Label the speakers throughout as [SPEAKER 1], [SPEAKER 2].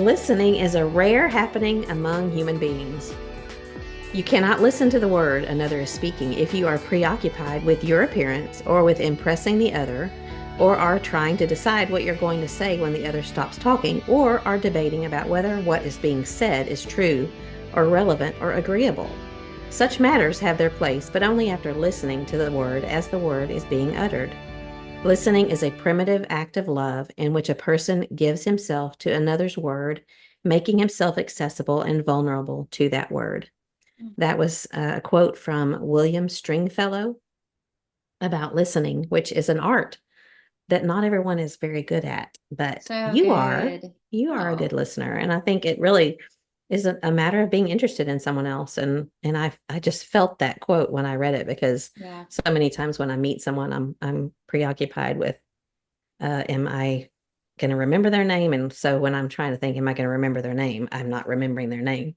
[SPEAKER 1] Listening is a rare happening among human beings. You cannot listen to the word another is speaking if you are preoccupied with your appearance or with impressing the other, or are trying to decide what you're going to say when the other stops talking, or are debating about whether what is being said is true or relevant or agreeable. Such matters have their place, but only after listening to the word as the word is being uttered. Listening is a primitive act of love in which a person gives himself to another's word, making himself accessible and vulnerable to that word. That was a quote from William Stringfellow about listening, which is an art that not everyone is very good at, but
[SPEAKER 2] So
[SPEAKER 1] you are.
[SPEAKER 2] good.
[SPEAKER 1] You are a good listener, and I think it really is a matter of being interested in someone else. And I just felt that quote when I read it, because
[SPEAKER 2] Yeah.
[SPEAKER 1] so many times when I meet someone, I'm preoccupied with, am I going to remember their name? And so when I'm trying to think, am I going to remember their name? I'm not remembering their name.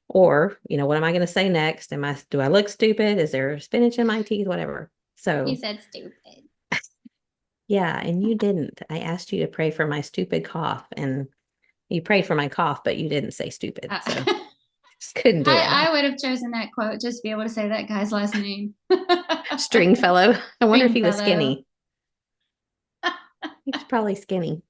[SPEAKER 1] Or, what am I going to say next? Do I look stupid? Is there spinach in my teeth? Whatever.
[SPEAKER 2] You
[SPEAKER 1] So,
[SPEAKER 2] said stupid.
[SPEAKER 1] yeah, and you didn't. I asked you to pray for my stupid cough, and you prayed for my cough, but you didn't say stupid. So, just couldn't do it.
[SPEAKER 2] I would have chosen that quote just to be able to say that guy's last name.
[SPEAKER 1] Stringfellow. I wonder if he was
[SPEAKER 2] Stringfellow.
[SPEAKER 1] skinny. He was probably skinny.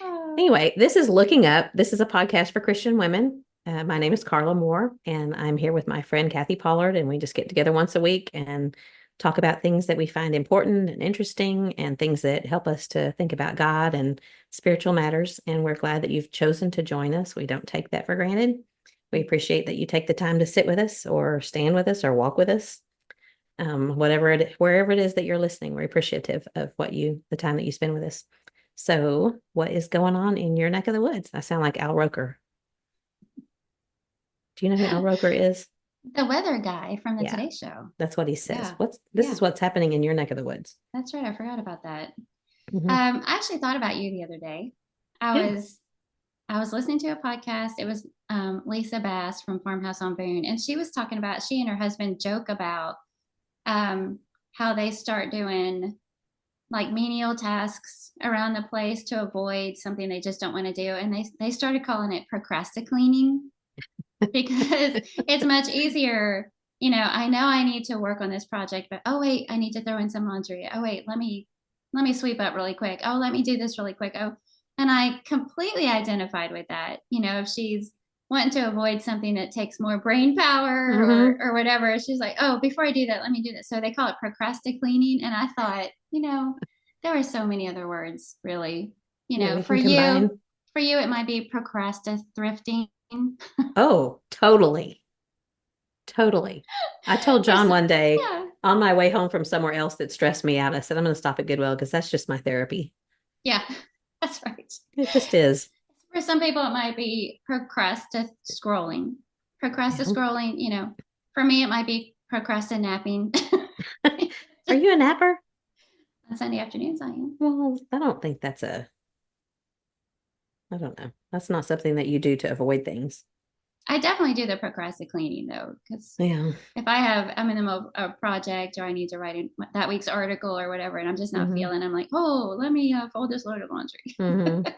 [SPEAKER 1] Anyway, this is Looking Up. This is a podcast for Christian women. My name is Carla Moore, and I'm here with my friend Kathy Pollard, and we just get together once a week and talk about things that we find important and interesting, and things that help us to think about God and spiritual matters. And we're glad that you've chosen to join us. We don't take that for granted. We appreciate that you take the time to sit with us, or stand with us, or walk with us. Wherever it is that you're listening, we're appreciative of the time that you spend with us. So, what is going on in your neck of the woods? I sound like Al Roker. Do you know who Al Roker is?
[SPEAKER 2] The weather guy from the
[SPEAKER 1] Yeah,
[SPEAKER 2] Today Show.
[SPEAKER 1] that's what he says.
[SPEAKER 2] Yeah.
[SPEAKER 1] This
[SPEAKER 2] Yeah.
[SPEAKER 1] is what's happening in your neck of the woods.
[SPEAKER 2] That's right. I forgot about that.
[SPEAKER 1] Mm-hmm.
[SPEAKER 2] I actually thought about you the other day. I
[SPEAKER 1] Good.
[SPEAKER 2] was I was listening to a podcast. It was Lisa Bass from Farmhouse on Boone, and she was talking about, she and her husband joke about how they start doing like menial tasks around the place to avoid something they just don't want to do, and they started calling it procrastinating because it's much easier. I know I need to work on this project, but oh wait, I need to throw in some laundry. Oh wait, let me sweep up really quick. Oh, let me do this really quick. Oh, and I completely identified with that. If she's wanting to avoid something that takes more brain power
[SPEAKER 1] Mm-hmm.
[SPEAKER 2] or whatever, she's like, oh, before I do that, let me do this. So they call it procrastinating. And I thought, there are so many other words, really.
[SPEAKER 1] That we
[SPEAKER 2] For
[SPEAKER 1] can
[SPEAKER 2] you,
[SPEAKER 1] combine.
[SPEAKER 2] it might be procrastithrifting.
[SPEAKER 1] Oh, totally. Totally. I told John one day
[SPEAKER 2] Yeah,
[SPEAKER 1] on my way home from somewhere else that stressed me out, I said, I'm going to stop at Goodwill because that's just my therapy.
[SPEAKER 2] yeah, that's right.
[SPEAKER 1] It just is.
[SPEAKER 2] For some people, it might be scrolling.
[SPEAKER 1] Yeah.
[SPEAKER 2] Scrolling, for me, it might be procrastinating.
[SPEAKER 1] Are you a napper?
[SPEAKER 2] On Sunday afternoons, I am.
[SPEAKER 1] Well, I don't think I don't know. That's not something that you do to avoid things.
[SPEAKER 2] I definitely do the procrastinating though, because
[SPEAKER 1] Yeah.
[SPEAKER 2] if I'm in the middle of a project or I need to write in that week's article or whatever, and I'm just not
[SPEAKER 1] Mm-hmm.
[SPEAKER 2] feeling, I'm like, oh, let me fold this load of laundry.
[SPEAKER 1] Mm-hmm.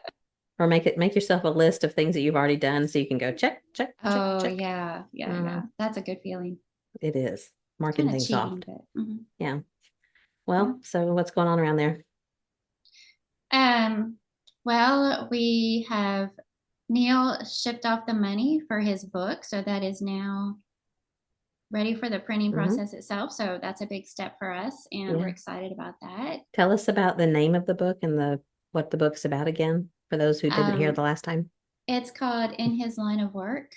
[SPEAKER 1] Or make yourself a list of things that you've already done so you can go check, check, check,
[SPEAKER 2] Oh
[SPEAKER 1] check.
[SPEAKER 2] yeah, yeah,
[SPEAKER 1] Mm-hmm.
[SPEAKER 2] yeah. That's a good feeling.
[SPEAKER 1] It is
[SPEAKER 2] It's
[SPEAKER 1] marking
[SPEAKER 2] kind of
[SPEAKER 1] things off.
[SPEAKER 2] cheating, but
[SPEAKER 1] Yeah.
[SPEAKER 2] yeah.
[SPEAKER 1] Well, so what's going on around there?
[SPEAKER 2] Um, well, we have Neil shipped off the money for his book, so that is now ready for the printing
[SPEAKER 1] Mm-hmm.
[SPEAKER 2] process itself. So that's a big step for us, and we're
[SPEAKER 1] Yeah.
[SPEAKER 2] excited about that.
[SPEAKER 1] Tell us about the name of the book and the what the book's about again, for those who didn't hear
[SPEAKER 2] Um,
[SPEAKER 1] the last time.
[SPEAKER 2] it's called In His Line of Work,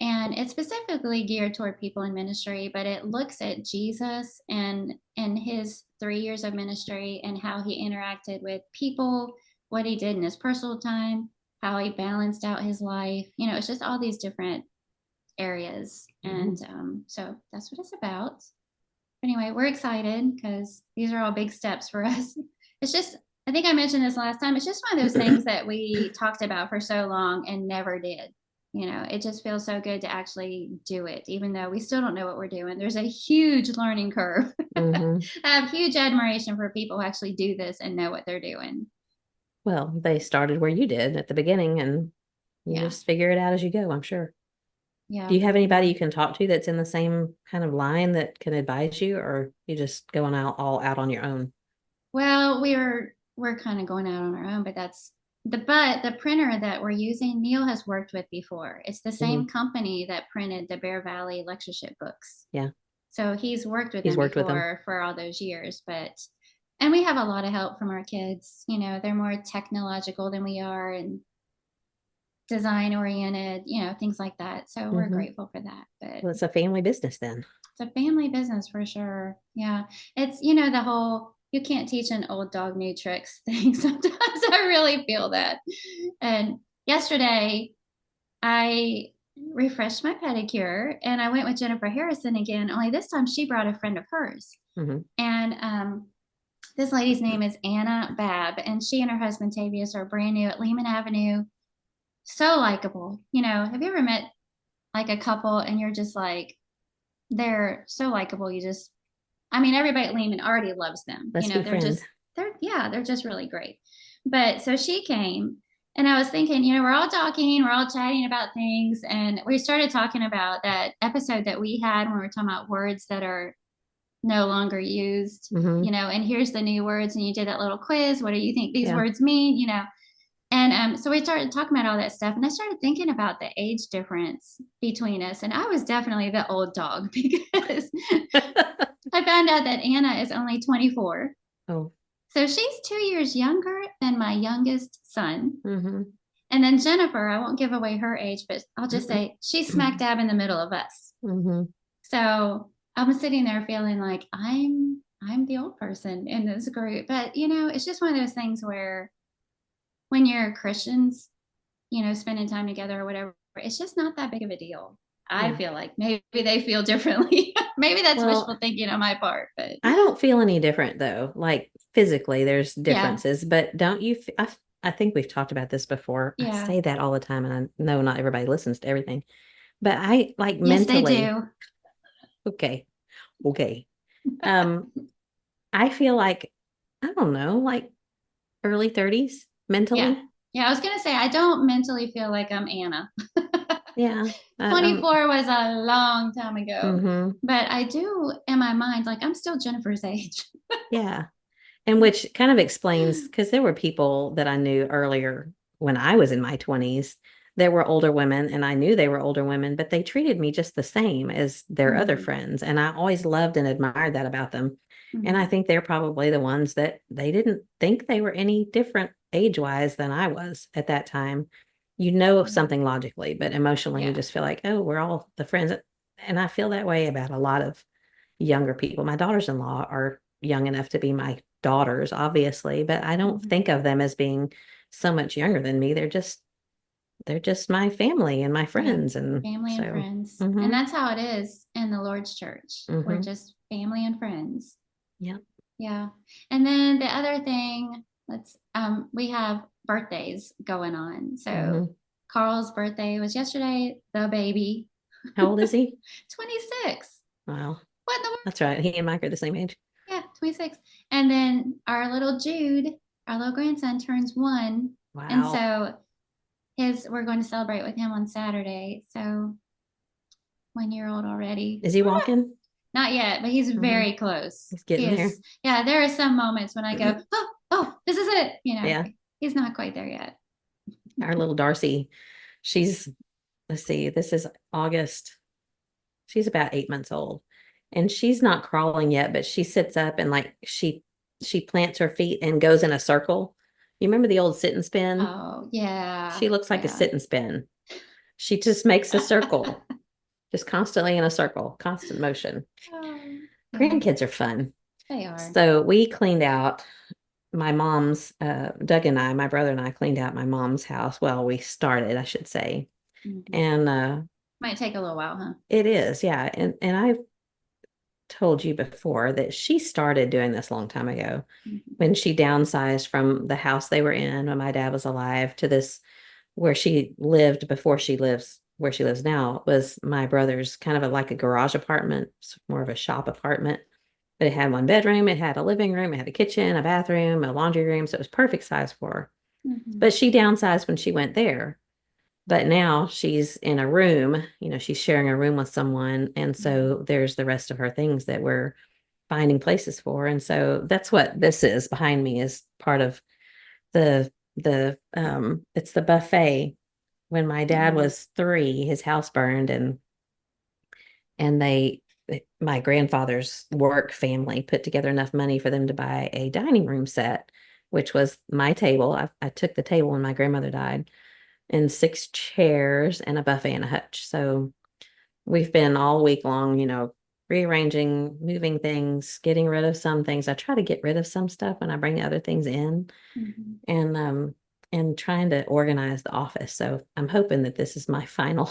[SPEAKER 2] and it's specifically geared toward people in ministry, but it looks at Jesus and his 3 years of ministry and how he interacted with people, what he did in his personal time, how he balanced out his life. It's just all these different areas.
[SPEAKER 1] Mm-hmm.
[SPEAKER 2] And so that's what it's about. Anyway, we're excited because these are all big steps for us. It's just, I think I mentioned this last time. It's just one of those things that we talked about for so long and never did. It just feels so good to actually do it, even though we still don't know what we're doing. There's a huge learning curve.
[SPEAKER 1] Mm-hmm.
[SPEAKER 2] I have huge admiration for people who actually do this and know what they're doing.
[SPEAKER 1] Well, they started where you did at the beginning, and you
[SPEAKER 2] Yeah.
[SPEAKER 1] just figure it out as you go, I'm sure. Do
[SPEAKER 2] Yeah.
[SPEAKER 1] you have anybody you can talk to that's in the same kind of line that can advise you, or you just going out all out on your own?
[SPEAKER 2] Well, we're kind of going out on our own, but the printer that we're using, Neil has worked with before. It's the
[SPEAKER 1] Hmm.
[SPEAKER 2] same company that printed the Bear Valley lectureship books.
[SPEAKER 1] Yeah,
[SPEAKER 2] So he's worked with
[SPEAKER 1] he's
[SPEAKER 2] them
[SPEAKER 1] worked with them.
[SPEAKER 2] before for all those years, and we have a lot of help from our kids. They're more technological than we are and design oriented, things like that. So we're
[SPEAKER 1] Hmm.
[SPEAKER 2] grateful for that. But
[SPEAKER 1] Well, it's a family business then.
[SPEAKER 2] it's a family business for sure. Yeah. It's, the whole you can't teach an old dog new tricks thing. Sometimes I really feel that. And yesterday I refreshed my pedicure and I went with Jennifer Harrison again, only this time she brought a friend of hers.
[SPEAKER 1] Hmm.
[SPEAKER 2] And this lady's name is Anna Babb, and she and her husband Tavius are brand new at Lehman Avenue. So likable. Have you ever met like a couple and you're just like, they're so likable. I mean, everybody at Lehman already loves them.
[SPEAKER 1] Let's be friends.
[SPEAKER 2] They're just really great. But so she came and I was thinking, we're all talking, we're all chatting about things. And we started talking about that episode that we had when we were talking about words that are no longer used,
[SPEAKER 1] Hmm.
[SPEAKER 2] and here's the new words. And you did that little quiz. What do you think these
[SPEAKER 1] Yeah.
[SPEAKER 2] words mean? And so we started talking about all that stuff. And I started thinking about the age difference between us. And I was definitely the old dog because I found out that Anna is only 24.
[SPEAKER 1] Oh.
[SPEAKER 2] So she's 2 years younger than my youngest son.
[SPEAKER 1] Hmm.
[SPEAKER 2] And then Jennifer, I won't give away her age, but I'll just say she's smack dab in the middle of us.
[SPEAKER 1] Hmm.
[SPEAKER 2] So I'm sitting there feeling like I'm the old person in this group. But it's just one of those things where when you're Christians, spending time together or whatever, it's just not that big of a deal. I
[SPEAKER 1] Yeah.
[SPEAKER 2] feel like maybe they feel differently. Maybe that's
[SPEAKER 1] Well,
[SPEAKER 2] wishful thinking on my part, but
[SPEAKER 1] I don't feel any different though. Like physically, there's
[SPEAKER 2] yeah,
[SPEAKER 1] differences, but don't you? I think we've talked about this before. I
[SPEAKER 2] yeah.
[SPEAKER 1] say that all the time, and I know not everybody listens to everything, but I like
[SPEAKER 2] Yes, they
[SPEAKER 1] mentally.
[SPEAKER 2] do.
[SPEAKER 1] Okay, okay. Um, I feel like I don't know, like early 30s
[SPEAKER 2] Yeah.
[SPEAKER 1] mentally.
[SPEAKER 2] Yeah, I was gonna say I don't mentally feel like I'm Anna.
[SPEAKER 1] Yeah.
[SPEAKER 2] 24 was a long time ago.
[SPEAKER 1] Hmm.
[SPEAKER 2] But I do in my mind, like I'm still Jennifer's age.
[SPEAKER 1] Yeah. And which kind of explains because there were people that I knew earlier when I was in my 20s that were older women, and I knew they were older women, but they treated me just the same as their other
[SPEAKER 2] Mm-hmm.
[SPEAKER 1] friends. And I always loved and admired that about them. And I
[SPEAKER 2] Mm-hmm.
[SPEAKER 1] think they're probably the ones that they didn't think they were any different age-wise than I was at that time. You know
[SPEAKER 2] Yeah.
[SPEAKER 1] something logically, but emotionally, you
[SPEAKER 2] Yeah.
[SPEAKER 1] just feel like, oh, we're all the friends. And I feel that way about a lot of younger people. My daughters-in-law are young enough to be my daughters, obviously, but I don't
[SPEAKER 2] Mm-hmm.
[SPEAKER 1] think of them as being so much younger than me. They're just my family and my
[SPEAKER 2] Yeah.
[SPEAKER 1] friends. And
[SPEAKER 2] Family and
[SPEAKER 1] so,
[SPEAKER 2] friends. And
[SPEAKER 1] mm-hmm,
[SPEAKER 2] that's how it is in the Lord's church. We're
[SPEAKER 1] mm-hmm,
[SPEAKER 2] just family and friends.
[SPEAKER 1] yeah,
[SPEAKER 2] Yeah. And then the other thing, we have birthdays going on. So
[SPEAKER 1] mm-hmm.
[SPEAKER 2] Carl's birthday was yesterday, the baby,
[SPEAKER 1] How old is he?
[SPEAKER 2] 26.
[SPEAKER 1] Wow,
[SPEAKER 2] What in the world?
[SPEAKER 1] that's right. He and Mike are the same age.
[SPEAKER 2] Yeah, 26. And then our little Jude, our little grandson turns 1. And
[SPEAKER 1] Wow.
[SPEAKER 2] so we're going to celebrate with him on Saturday. So 1 year old already.
[SPEAKER 1] Is he walking?
[SPEAKER 2] Not yet, but he's
[SPEAKER 1] Mm-hmm.
[SPEAKER 2] very close.
[SPEAKER 1] He's
[SPEAKER 2] He
[SPEAKER 1] getting there.
[SPEAKER 2] is. Yeah, there are some moments when I go, oh, this is it.
[SPEAKER 1] Yeah.
[SPEAKER 2] He's not quite there yet.
[SPEAKER 1] Our little Darcy, she's, let's see, this is August. She's about 8 months old, and she's not crawling yet, but she sits up and like she plants her feet and goes in a circle. You remember the old sit and spin?
[SPEAKER 2] Oh, yeah.
[SPEAKER 1] She looks like a
[SPEAKER 2] Yeah.
[SPEAKER 1] sit and spin. She just makes a circle, just constantly in a circle, constant motion.
[SPEAKER 2] Oh, yeah,
[SPEAKER 1] Grandkids are fun.
[SPEAKER 2] they are.
[SPEAKER 1] So we cleaned out my mom's, Doug and I, my brother and I cleaned out my mom's house. Well, we started, I should say.
[SPEAKER 2] Mhm.
[SPEAKER 1] And
[SPEAKER 2] Might take a little while, huh?
[SPEAKER 1] it is, yeah. And I've told you before that she started doing this a long time ago
[SPEAKER 2] Mhm.
[SPEAKER 1] when she downsized from the house they were in when my dad was alive to this where she lived before she lives where she lives now. It was my brother's kind of like a garage apartment. It's more of a shop apartment, but it had one bedroom, it had a living room, it had a kitchen, a bathroom, a laundry room, so it was perfect size for her.
[SPEAKER 2] Mhm.
[SPEAKER 1] But she downsized when she went there. But now she's in a room, she's sharing a room with someone. And
[SPEAKER 2] Yeah.
[SPEAKER 1] so there's the rest of her things that we're finding places for. And so that's what this is behind me, is part of it's the buffet. When my dad
[SPEAKER 2] Mm.
[SPEAKER 1] was 3, his house burned, and my grandfather's work family put together enough money for them to buy a dining room set, which was my table. I took the table when my grandmother died, and 6 chairs and a buffet and a hutch. So we've been all week long, rearranging, moving things, getting rid of some things. I try to get rid of some stuff when I bring other things in,
[SPEAKER 2] Mhm.
[SPEAKER 1] and trying to organize the office. So I'm hoping that this is my final.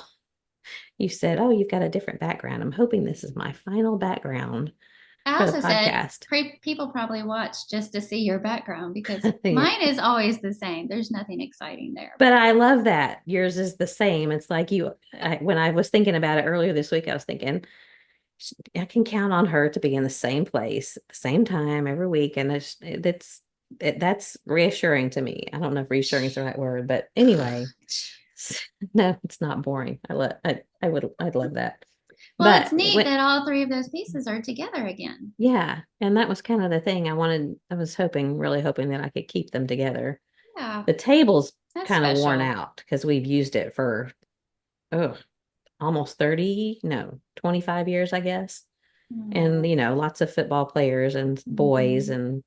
[SPEAKER 1] You said, "Oh, you've got a different background." I'm hoping this is my final background
[SPEAKER 2] I
[SPEAKER 1] for the
[SPEAKER 2] also said
[SPEAKER 1] podcast.
[SPEAKER 2] people probably watch just to see your background because
[SPEAKER 1] Yeah.
[SPEAKER 2] mine is always the same. There's nothing exciting there.
[SPEAKER 1] But I love that yours is the same. It's like when I was thinking about it earlier this week, I was thinking, I can count on her to be in the same place at the same time every week. And that's reassuring to me. I don't know if reassuring is the right word, but anyway, no, it's not boring. I'd love that.
[SPEAKER 2] Well, it's
[SPEAKER 1] But
[SPEAKER 2] neat
[SPEAKER 1] when,
[SPEAKER 2] that all three of those pieces are together again.
[SPEAKER 1] yeah, and that was kind of the thing I was really hoping that I could keep them together.
[SPEAKER 2] Yeah,
[SPEAKER 1] The table's
[SPEAKER 2] that's
[SPEAKER 1] kind of worn
[SPEAKER 2] special.
[SPEAKER 1] out because we've used it for, oh, almost 30, no, 25 years, I guess. And,
[SPEAKER 2] Mm.
[SPEAKER 1] lots of football players and boys
[SPEAKER 2] Mhm.
[SPEAKER 1] and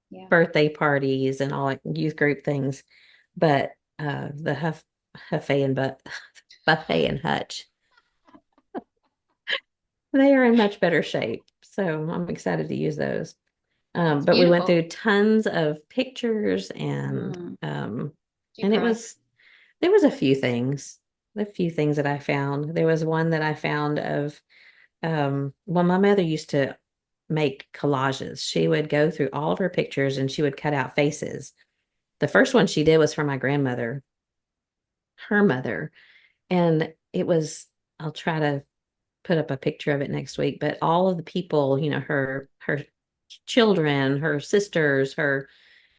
[SPEAKER 2] Yeah.
[SPEAKER 1] birthday parties and all like youth group things. But the Huffay and Buffet and Hutch, they are in much better shape. So I'm excited to use those.
[SPEAKER 2] It's
[SPEAKER 1] But we went
[SPEAKER 2] beautiful.
[SPEAKER 1] through tons of pictures,
[SPEAKER 2] Mm. Did you
[SPEAKER 1] and
[SPEAKER 2] cry?
[SPEAKER 1] there was a few things that I found. There was one that I found of, well, my mother used to make collages. She would go through all of her pictures and she would cut out faces. The first one she did was for my grandmother, her mother, and I'll try to put up a picture of it next week, but all of the people, her children, her sisters, her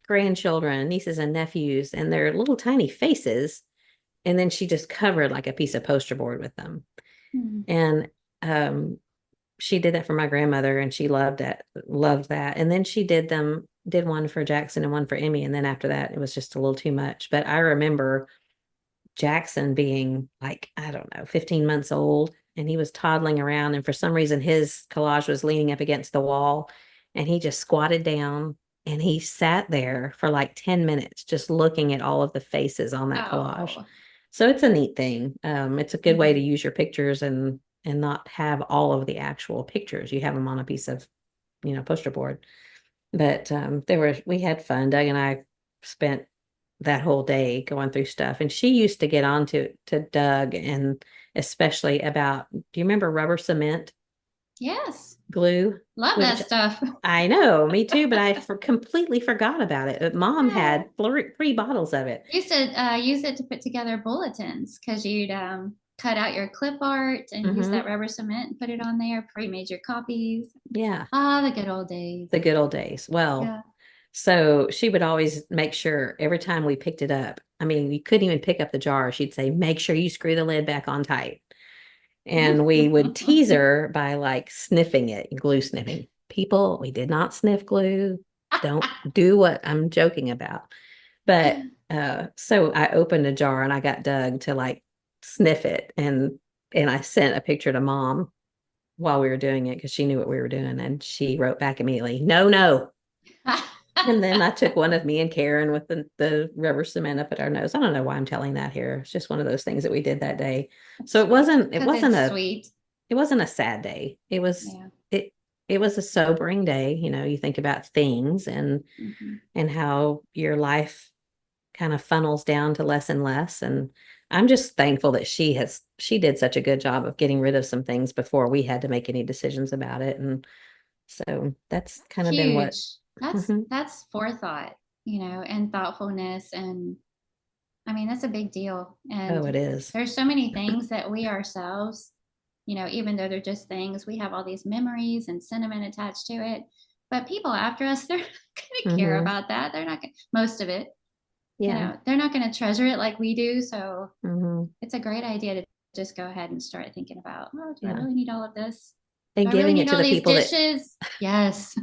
[SPEAKER 1] grandchildren, nieces and nephews, and their little tiny faces. And then she just covered like a piece of poster board with them.
[SPEAKER 2] Mm.
[SPEAKER 1] And um, she did that for my grandmother, and she loved that. And then she did one for Jackson and one for Emmy. And then after that, it was just a little too much. But I remember Jackson being like, I don't know, 15 months old, and he was toddling around. And for some reason, his collage was leaning up against the wall, and he just squatted down and he sat there for like 10 minutes just looking at all of the faces on that collage.
[SPEAKER 2] Oh.
[SPEAKER 1] So it's a neat thing. It's a good way to
[SPEAKER 2] Mhm.
[SPEAKER 1] use your pictures and not have all of the actual pictures. You have them on a piece of, poster board. But we had fun. Doug and I spent that whole day going through stuff. And she used to get on to Doug, and especially about, do you remember rubber cement
[SPEAKER 2] Yes.
[SPEAKER 1] glue?
[SPEAKER 2] Love that
[SPEAKER 1] Which
[SPEAKER 2] stuff.
[SPEAKER 1] I know, me too, but completely forgot about it. Mom had three bottles of it.
[SPEAKER 2] Used to use it to put together bulletins because you'd cut out your clip art and use that
[SPEAKER 1] Hmm.
[SPEAKER 2] rubber cement and put it on there, pre-made your copies.
[SPEAKER 1] Yeah,
[SPEAKER 2] Ah, the good old days.
[SPEAKER 1] the good old days. Well,
[SPEAKER 2] Yeah.
[SPEAKER 1] so she would always make sure every time we picked it up, I mean, you couldn't even pick up the jar. She'd say, make sure you screw the lid back on tight. And we would tease her by like sniffing it, glue sniffing. People, we did not sniff glue. Don't do what I'm joking about. But so I opened a jar and I got Doug to like sniff it, and I sent a picture to Mom while we were doing it because she knew what we were doing, and she wrote back immediately, "No, no." And then I took one of me and Karen with the rubber cement up at our nose. I don't know why I'm telling that here. It's just one of those things that we did that day. So it
[SPEAKER 2] Sweet.
[SPEAKER 1] wasn't it
[SPEAKER 2] Because
[SPEAKER 1] wasn't
[SPEAKER 2] it's
[SPEAKER 1] a
[SPEAKER 2] sweet.
[SPEAKER 1] it wasn't a sad day.
[SPEAKER 2] Yeah.
[SPEAKER 1] It was a sobering day. You think about things
[SPEAKER 2] Hmm.
[SPEAKER 1] and how your life kind of funnels down to less and less. And I'm just thankful that she did such a good job of getting rid of some things before we had to make any decisions about it. And so that's kind of been what.
[SPEAKER 2] Huge. That's
[SPEAKER 1] Mhm.
[SPEAKER 2] that's forethought, and thoughtfulness, and I mean that's a big deal.
[SPEAKER 1] Oh,
[SPEAKER 2] And
[SPEAKER 1] it is.
[SPEAKER 2] there's so many things that we ourselves, even though they're just things, we have all these memories and sentiment attached to it. But people after us, they're not going to care
[SPEAKER 1] Hmm.
[SPEAKER 2] about that. They're not going most of it.
[SPEAKER 1] Yeah.
[SPEAKER 2] They're not going to treasure it like we do. So
[SPEAKER 1] Hmm.
[SPEAKER 2] it's a great idea to just go ahead and start thinking about, oh, do I
[SPEAKER 1] Yeah.
[SPEAKER 2] really need all of this? Do
[SPEAKER 1] And
[SPEAKER 2] I really
[SPEAKER 1] giving it
[SPEAKER 2] need
[SPEAKER 1] to
[SPEAKER 2] all
[SPEAKER 1] the
[SPEAKER 2] these
[SPEAKER 1] people that,
[SPEAKER 2] dishes? Yes.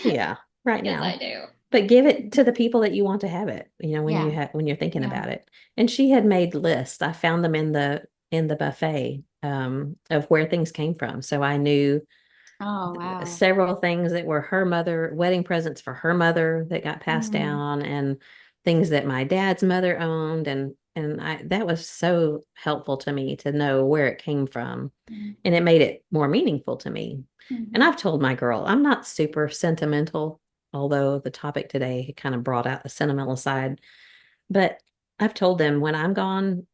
[SPEAKER 1] yeah, right
[SPEAKER 2] Yes, I
[SPEAKER 1] now.
[SPEAKER 2] do.
[SPEAKER 1] But give it to the people that you want to have it, when
[SPEAKER 2] Yeah.
[SPEAKER 1] when you're thinking
[SPEAKER 2] Yeah.
[SPEAKER 1] about it. And she had made lists. I found them in the buffet of where things came from. So I knew
[SPEAKER 2] Oh, wow.
[SPEAKER 1] several things that were her mother, wedding presents for her mother that got passed
[SPEAKER 2] Mm,
[SPEAKER 1] down, and things that my dad's mother owned. And I that was so helpful to me to know where it came from.
[SPEAKER 2] mm,
[SPEAKER 1] And it made it more meaningful to me. And
[SPEAKER 2] mhm.
[SPEAKER 1] I've told my girl, I'm not super sentimental, although the topic today kind of brought out the sentimental side. But I've told them, when I'm gone,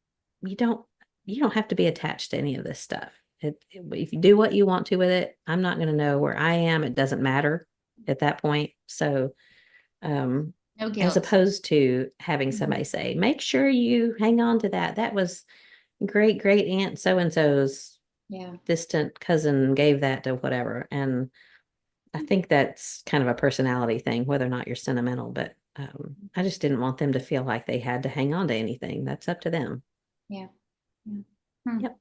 [SPEAKER 1] you don't you don't have to be attached to any of this stuff. If you do what you want to with it, I'm not going to know where I am. It doesn't matter at that point. So, um,
[SPEAKER 2] No
[SPEAKER 1] as
[SPEAKER 2] guilt.
[SPEAKER 1] opposed to having somebody
[SPEAKER 2] Mhm.
[SPEAKER 1] say, make sure you hang on to that. That was great aunt so and so's
[SPEAKER 2] Yeah.
[SPEAKER 1] distant cousin gave that to whatever. And I think that's kind of a personality thing, whether or not you're sentimental, but I just didn't want them to feel like they had to hang on to anything. That's up to them.
[SPEAKER 2] Yeah. Yeah. Hmm.
[SPEAKER 1] Yep.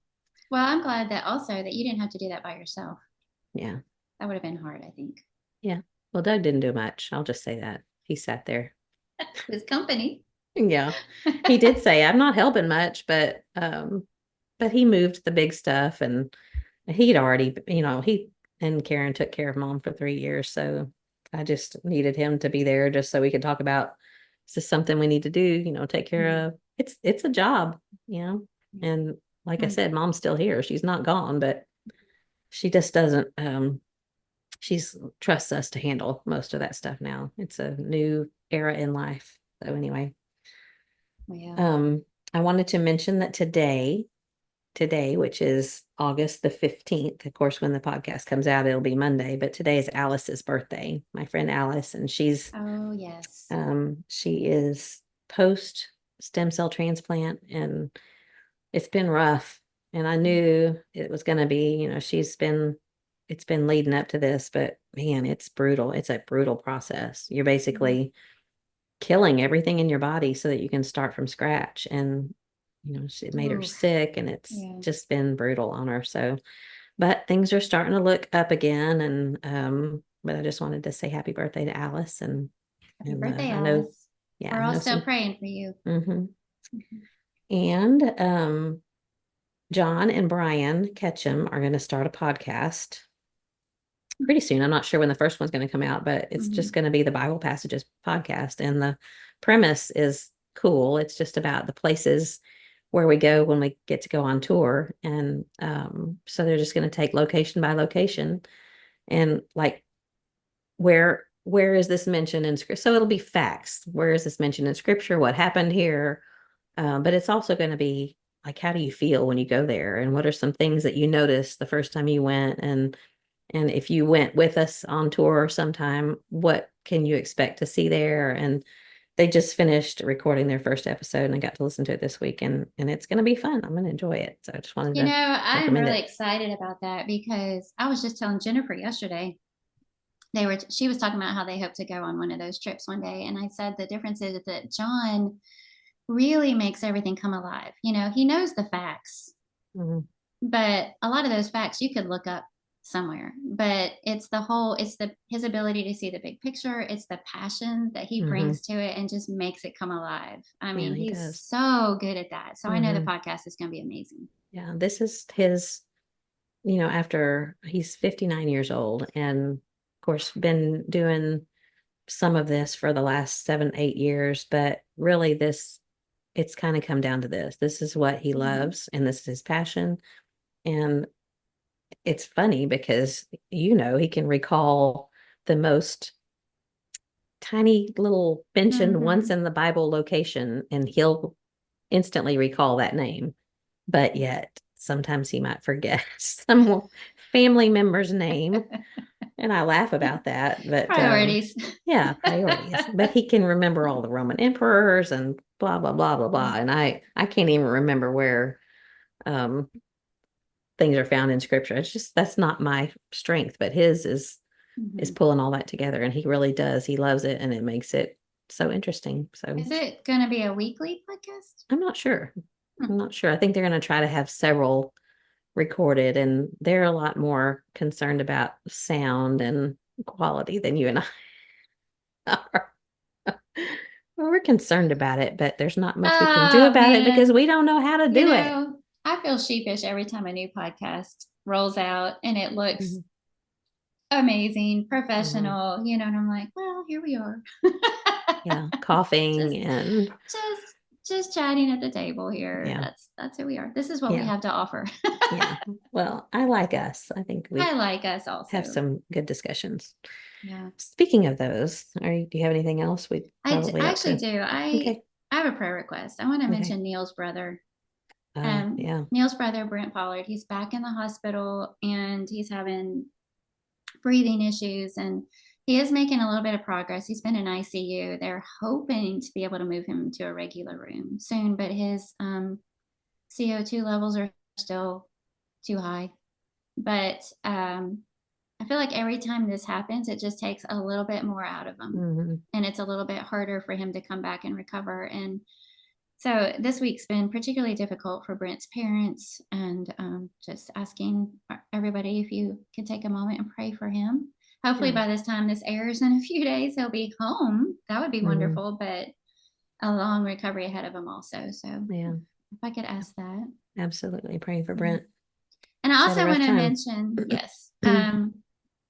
[SPEAKER 2] Well, I'm glad that also that you didn't have to do that by yourself.
[SPEAKER 1] Yeah.
[SPEAKER 2] That would have been hard, I think.
[SPEAKER 1] Yeah. Well, Doug didn't do much. I'll just say that. He sat there.
[SPEAKER 2] His company.
[SPEAKER 1] Yeah. He did say, I'm not helping much, but he moved the big stuff, and he'd already, he and Karen took care of mom for 3 years. So I just needed him to be there just so we could talk about, is this something we need to do, take
[SPEAKER 2] Mm,
[SPEAKER 1] care of. It's a job, you know.
[SPEAKER 2] yeah.
[SPEAKER 1] And like I
[SPEAKER 2] Hmm.
[SPEAKER 1] said, mom's still here. She's not gone, but she just doesn't she's trusts us to handle most of that stuff now. It's a new era in life. So anyway,
[SPEAKER 2] Well,
[SPEAKER 1] um I wanted to mention that today, which is August the 15th. Of course, when the podcast comes out, it'll be Monday, but today is Alice's birthday, my friend Alice, and
[SPEAKER 2] oh, yes.
[SPEAKER 1] she is post stem cell transplant, and it's been rough. And I knew it was going to be, it's been leading up to this, but man, it's brutal. It's a brutal process. You're
[SPEAKER 2] Mhm.
[SPEAKER 1] basically killing everything in your body so that you can start from scratch. And it made her
[SPEAKER 2] Oof.
[SPEAKER 1] sick, and it's
[SPEAKER 2] Yeah.
[SPEAKER 1] just been brutal on her. So, but things are starting to look up again. And but I just wanted to say happy birthday to Alice.
[SPEAKER 2] Happy
[SPEAKER 1] And
[SPEAKER 2] birthday,
[SPEAKER 1] I know,
[SPEAKER 2] Alice.
[SPEAKER 1] yeah,
[SPEAKER 2] We're
[SPEAKER 1] I
[SPEAKER 2] all
[SPEAKER 1] know
[SPEAKER 2] still
[SPEAKER 1] some.
[SPEAKER 2] praying for you.
[SPEAKER 1] Hmm.
[SPEAKER 2] Mhm.
[SPEAKER 1] And John and Brian Ketchum are going to start a podcast pretty soon. I'm not sure when the first one's going to come out, but it's just
[SPEAKER 2] Mhm.
[SPEAKER 1] going to be the Bible Passages podcast. And the premise is cool. It's just about the places where we go when we get to go on tour. And so they're just going to take location by location, and like, where is this mentioned in scripture? So it'll be facts. Where is this mentioned in scripture? What happened here? But it's also going to be like, how do you feel when you go there? And what are some things that you noticed the first time you went? And if you went with us on tour sometime, what can you expect to see there? And they just finished recording their first episode, and I got to listen to it this week, and it's going to be fun. I'm going to enjoy it. So I just wanted to
[SPEAKER 2] I'm
[SPEAKER 1] recommend
[SPEAKER 2] really
[SPEAKER 1] it.
[SPEAKER 2] excited about that because I was just telling Jennifer yesterday. She was talking about how they hope to go on one of those trips one day. And I said the difference is that John really makes everything come alive. He knows the facts,
[SPEAKER 1] Mhm.
[SPEAKER 2] but a lot of those facts you could look up somewhere. But it's the his ability to see the big picture. It's the passion that he
[SPEAKER 1] Mhm.
[SPEAKER 2] brings to it and just makes it come alive. I
[SPEAKER 1] Yeah,
[SPEAKER 2] mean,
[SPEAKER 1] he
[SPEAKER 2] he's
[SPEAKER 1] does.
[SPEAKER 2] so good at that. So I know the
[SPEAKER 1] Mhm.
[SPEAKER 2] podcast is going to be amazing.
[SPEAKER 1] Yeah, this is his, after he's 59 years old, and of course been doing some of this for the last 7, 8 years, but really it's kind of come down to this. This is what he
[SPEAKER 2] Mm-hmm.
[SPEAKER 1] loves, and this is his passion. And it's funny because, he can recall the most tiny little mentioned once
[SPEAKER 2] Mm-hmm.
[SPEAKER 1] in the Bible location, and he'll instantly recall that name. But yet sometimes he might forget some family member's name. And I laugh about that. But
[SPEAKER 2] Priorities.
[SPEAKER 1] yeah, priorities. But he can remember all the Roman emperors and blah, blah, blah, blah, blah. And I can't even remember where um, things are found in scripture. It's just, that's not my strength, but his is
[SPEAKER 2] Mm-hmm.
[SPEAKER 1] pulling all that together. And he really does. He loves it, and it makes it so interesting. So
[SPEAKER 2] Is it going to be a weekly podcast?
[SPEAKER 1] I'm not sure.
[SPEAKER 2] Hmm.
[SPEAKER 1] I'm not sure. I think they're going to try to have several recorded, and they're a lot more concerned about sound and quality than you and I are. Well, we're concerned about it, but there's not much we can do
[SPEAKER 2] Oh
[SPEAKER 1] about it because
[SPEAKER 2] man,
[SPEAKER 1] we don't know how to
[SPEAKER 2] you
[SPEAKER 1] do it.
[SPEAKER 2] know, I feel sheepish every time a new podcast rolls out and it looks
[SPEAKER 1] Mhm.
[SPEAKER 2] amazing,
[SPEAKER 1] Mhm.
[SPEAKER 2] professional, and I'm like, well, here we are.
[SPEAKER 1] Yeah,
[SPEAKER 2] just
[SPEAKER 1] coughing and
[SPEAKER 2] just just chatting at the table here.
[SPEAKER 1] yeah,
[SPEAKER 2] That's who we are. This is what we
[SPEAKER 1] yeah,
[SPEAKER 2] have to offer.
[SPEAKER 1] yeah. Well, I like us. I think
[SPEAKER 2] I
[SPEAKER 1] we
[SPEAKER 2] like us
[SPEAKER 1] have
[SPEAKER 2] also.
[SPEAKER 1] some good discussions.
[SPEAKER 2] Yeah.
[SPEAKER 1] Speaking of those, do you have anything else we probably
[SPEAKER 2] I
[SPEAKER 1] ought
[SPEAKER 2] actually
[SPEAKER 1] to?
[SPEAKER 2] do.
[SPEAKER 1] Okay.
[SPEAKER 2] I have a prayer request. I want to
[SPEAKER 1] Okay.
[SPEAKER 2] mention Neil's brother.
[SPEAKER 1] Yeah.
[SPEAKER 2] Neil's brother, Brent Pollard, he's back in the hospital and he's having breathing issues, and he is making a little bit of progress. He's been in ICU. They're hoping to be able to move him to a regular room soon, but his CO2 levels are still too high. But I feel like every time this happens, it just takes a little bit more out of him.
[SPEAKER 1] Hmm.
[SPEAKER 2] And it's a little bit harder for him to come back and recover. And so this week's been particularly difficult for Brent's parents, and just asking everybody if you could take a moment and pray for him. Hopefully,
[SPEAKER 1] Yeah.
[SPEAKER 2] by this time this airs in a few days, he'll be home. That would be
[SPEAKER 1] Hmm.
[SPEAKER 2] wonderful, but a long recovery ahead of him also. So
[SPEAKER 1] Yeah.
[SPEAKER 2] if I could ask that.
[SPEAKER 1] Absolutely. Praying for
[SPEAKER 2] Yeah.
[SPEAKER 1] Brent.
[SPEAKER 2] And I
[SPEAKER 1] He's had a
[SPEAKER 2] also
[SPEAKER 1] rough
[SPEAKER 2] want to
[SPEAKER 1] time.
[SPEAKER 2] mention, yes,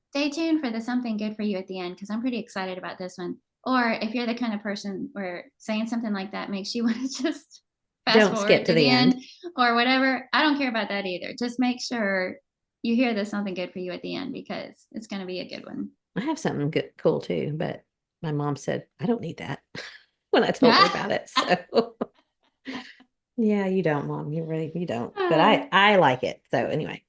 [SPEAKER 2] stay tuned for the something good for you at the end, because I'm pretty excited about this one. Or if you're the kind of person where saying something like that makes you want to just fast
[SPEAKER 1] Don't skip
[SPEAKER 2] forward
[SPEAKER 1] to
[SPEAKER 2] to
[SPEAKER 1] the
[SPEAKER 2] the
[SPEAKER 1] end.
[SPEAKER 2] end or whatever, I don't care about that either. Just make sure you hear the something good for you at the end, because it's going to be a good one.
[SPEAKER 1] I have something good, cool too, but my mom said I don't need that when I told her about it. So yeah, you don't, Mom. You don't. But I like it. So anyway,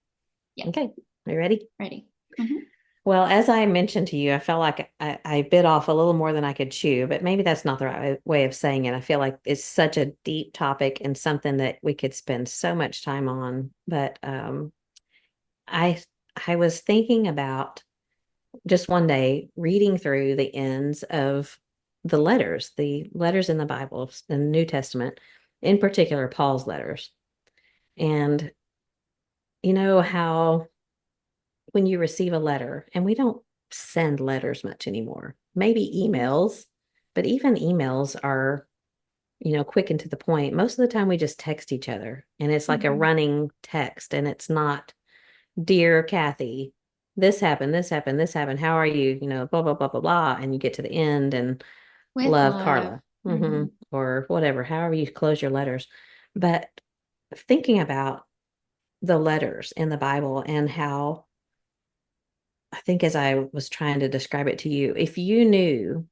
[SPEAKER 2] Yeah,
[SPEAKER 1] okay. Are you ready?
[SPEAKER 2] ready. Mm-hmm.
[SPEAKER 1] Well, as I mentioned to you, I felt like I bit off a little more than I could chew, but maybe that's not the right way of saying it. I feel like it's such a deep topic and something that we could spend so much time on. But I I was thinking about just one day reading through the ends of the letters in the Bible, the New Testament, in particular Paul's letters. And you know how when you receive a letter, and we don't send letters much anymore, maybe emails, but even emails are, quick and to the point. Most of the time we just text each other and it's like a
[SPEAKER 2] Mm-hmm.
[SPEAKER 1] running text, and it's not, dear Kathy, this happened, this happened, this happened. How are you? Blah, blah, blah, blah, blah. And you get to the end and
[SPEAKER 2] With
[SPEAKER 1] love,
[SPEAKER 2] love.
[SPEAKER 1] Carla,
[SPEAKER 2] Mm-hmm.
[SPEAKER 1] or whatever, however you close your letters. But thinking about the letters in the Bible and how I think, as I was trying to describe it to you, if you knew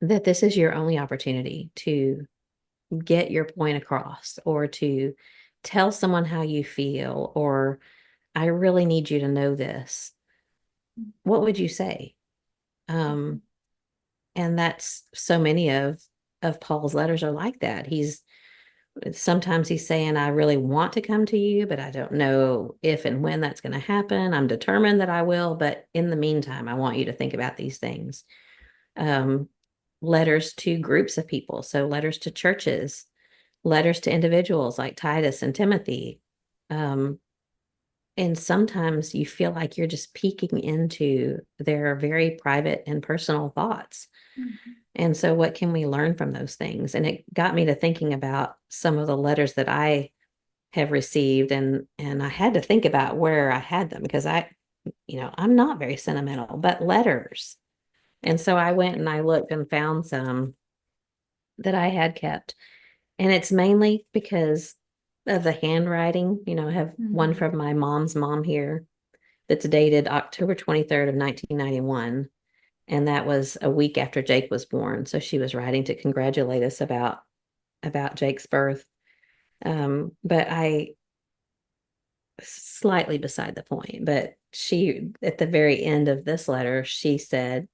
[SPEAKER 1] that this is your only opportunity to get your point across or to tell someone how you feel, or I really need you to know this, what would you say? Um, and that's so many of Paul's letters are like that. Sometimes he's saying, I really want to come to you, but I don't know if and when that's going to happen. I'm determined that I will, but in the meantime, I want you to think about these things. Um, Letters to groups of people, so letters to churches, letters to individuals like Titus and Timothy. Um, and sometimes you feel like you're just peeking into their very private and personal thoughts.
[SPEAKER 2] Mm-hmm.
[SPEAKER 1] And so, what can we learn from those things? And it got me to thinking about some of the letters that I have received, and I had to think about where I had them because I'm not very sentimental, but letters. And so I went and I looked and found some that I had kept. And it's mainly because of the handwriting. I have one
[SPEAKER 2] Mm-hmm.
[SPEAKER 1] from my mom's mom here that's dated October 23rd of 1991. And that was a week after Jake was born. So she was writing to congratulate us about Jake's birth. But I slightly beside the point, but she, at the very end of this letter, she said,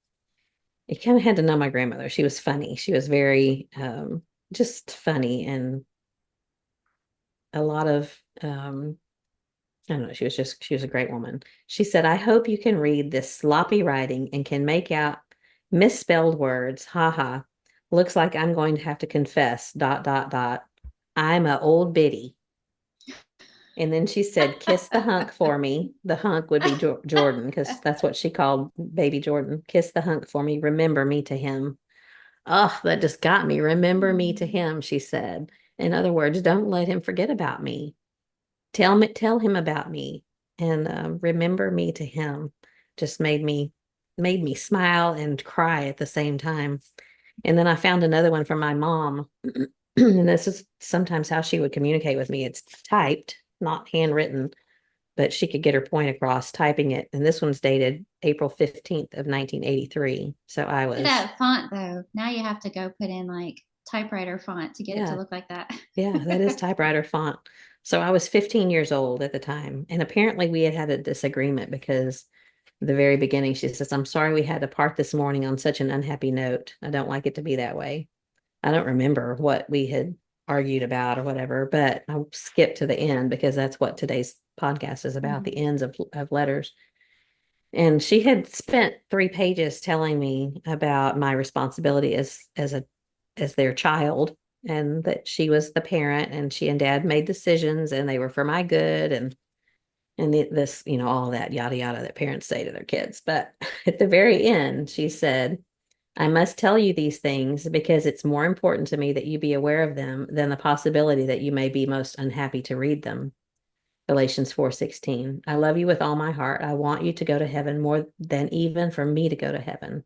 [SPEAKER 1] you kind of had to know my grandmother. She was funny. She was very just funny, and a lot of I don't know, she was a great woman. She said, I hope you can read this sloppy writing and can make out Misspelled words. Haha. Looks like I'm going to have to confess. Dot, dot, dot. I'm a old biddy. And then she said, kiss the hunk for me. The hunk would be Jordan, because that's what she called baby Jordan. Kiss the hunk for me. Remember me to him. Oh, that just got me. Remember me to him, she said. In other words, don't let him forget about me. Tell him about me, and remember me to him. Just made me smile and cry at the same time. And then I found another one from my mom. And this is sometimes how she would communicate with me. It's typed, not handwritten, but she could get her point across typing it. And this one's dated April 15th of 1983. So I was,
[SPEAKER 2] That font though, now you have to go put in like typewriter font to get it to
[SPEAKER 1] yeah,
[SPEAKER 2] look like that.
[SPEAKER 1] yeah, that is typewriter font. So I was 15 years old at the time. And apparently we had a disagreement because the very beginning, she says, I'm sorry we had to part this morning on such an unhappy note. I don't like it to be that way. I don't remember what we had argued about or whatever, but I skipped to the end because that's what today's podcast is about, the
[SPEAKER 2] Mhm.
[SPEAKER 1] ends of letters. And she had spent 3 pages telling me about my responsibility as their child, and that she was the parent and she and dad made decisions and they were for my good, and this, all that yada yada that parents say to their kids. But at the very end, she said, I must tell you these things because it's more important to me that you be aware of them than the possibility that you may be most unhappy to read them. Galatians 4:16. I love you with all my heart. I want you to go to heaven more than even for me to go to heaven.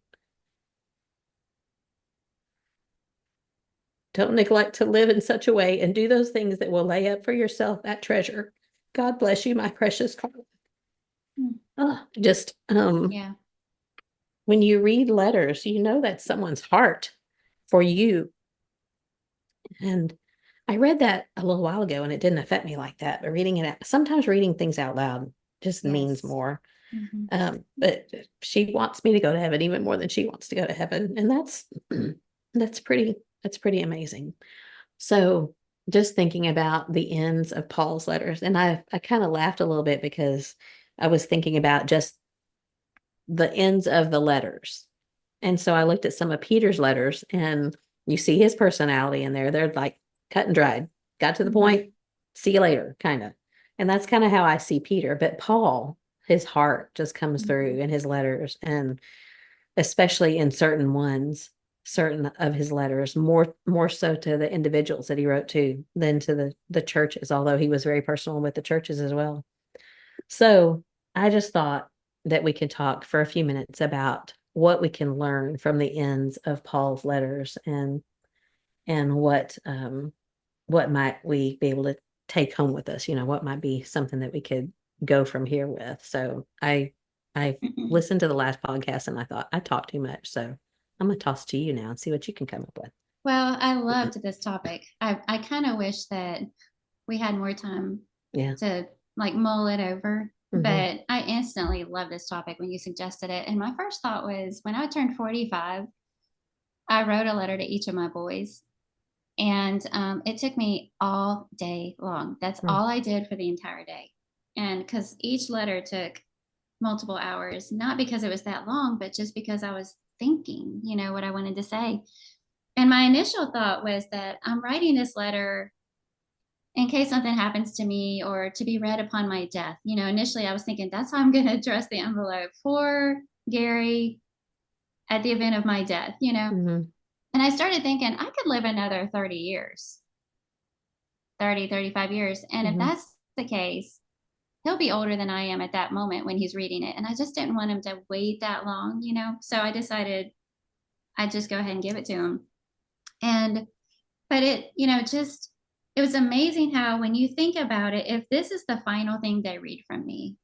[SPEAKER 1] Don't neglect to live in such a way and do those things that will lay up for yourself that treasure. God bless you, my precious Carla.
[SPEAKER 2] Mm.
[SPEAKER 1] Just
[SPEAKER 2] Yeah.
[SPEAKER 1] when you read letters, you know that's someone's heart for you. And I read that a little while ago and it didn't affect me like that. But sometimes reading things out loud just means
[SPEAKER 2] Yes.
[SPEAKER 1] more.
[SPEAKER 2] Hmm.
[SPEAKER 1] But she wants me to go to heaven even more than she wants to go to heaven. And that's pretty amazing. So just thinking about the ends of Paul's letters, and I kind of laughed a little bit because I was thinking about just the ends of the letters. And so I looked at some of Peter's letters, and you see his personality in there. They're like cut and dried, got to the
[SPEAKER 2] Hmm.
[SPEAKER 1] point, see you later, kind of. And that's kind of how I see Peter. But Paul, his heart just comes
[SPEAKER 2] Hmm.
[SPEAKER 1] through in his letters, and especially in certain of his letters, more so to the individuals that he wrote to than to the churches, although he was very personal with the churches as well. So I just thought that we could talk for a few minutes about what we can learn from the ends of Paul's letters, and what might we be able to take home with us, what might be something that we could go from here with. So I listened to the last podcast and I thought I talked too much. So I'm gonna toss to you now and see what you can come up with.
[SPEAKER 2] Well, I loved this topic. I kind of wish that we had more time
[SPEAKER 1] Yeah.
[SPEAKER 2] to like mull it over,
[SPEAKER 1] Hmm.
[SPEAKER 2] but I instantly loved this topic when you suggested it. And my first thought was when I turned 45, I wrote a letter to each of my boys. And it took me all day long. That's all I did for the entire day. And because each letter took multiple hours, not because it was that long, but just because I was thinking, what I wanted to say. And my initial thought was that I'm writing this letter in case something happens to me or to be read upon my death. Initially I was thinking that's how I'm going to address the envelope for Gary at the event of my death.
[SPEAKER 1] Hmm.
[SPEAKER 2] And I started thinking I could live another 30 years, 30, 35 years. And if
[SPEAKER 1] Hmm.
[SPEAKER 2] that's the case, he'll be older than I am at that moment when he's reading it. And I just didn't want him to wait that long. So I decided I'd just go ahead and give it to him. And, but it was amazing how when you think about it, if this is the final thing they read from me,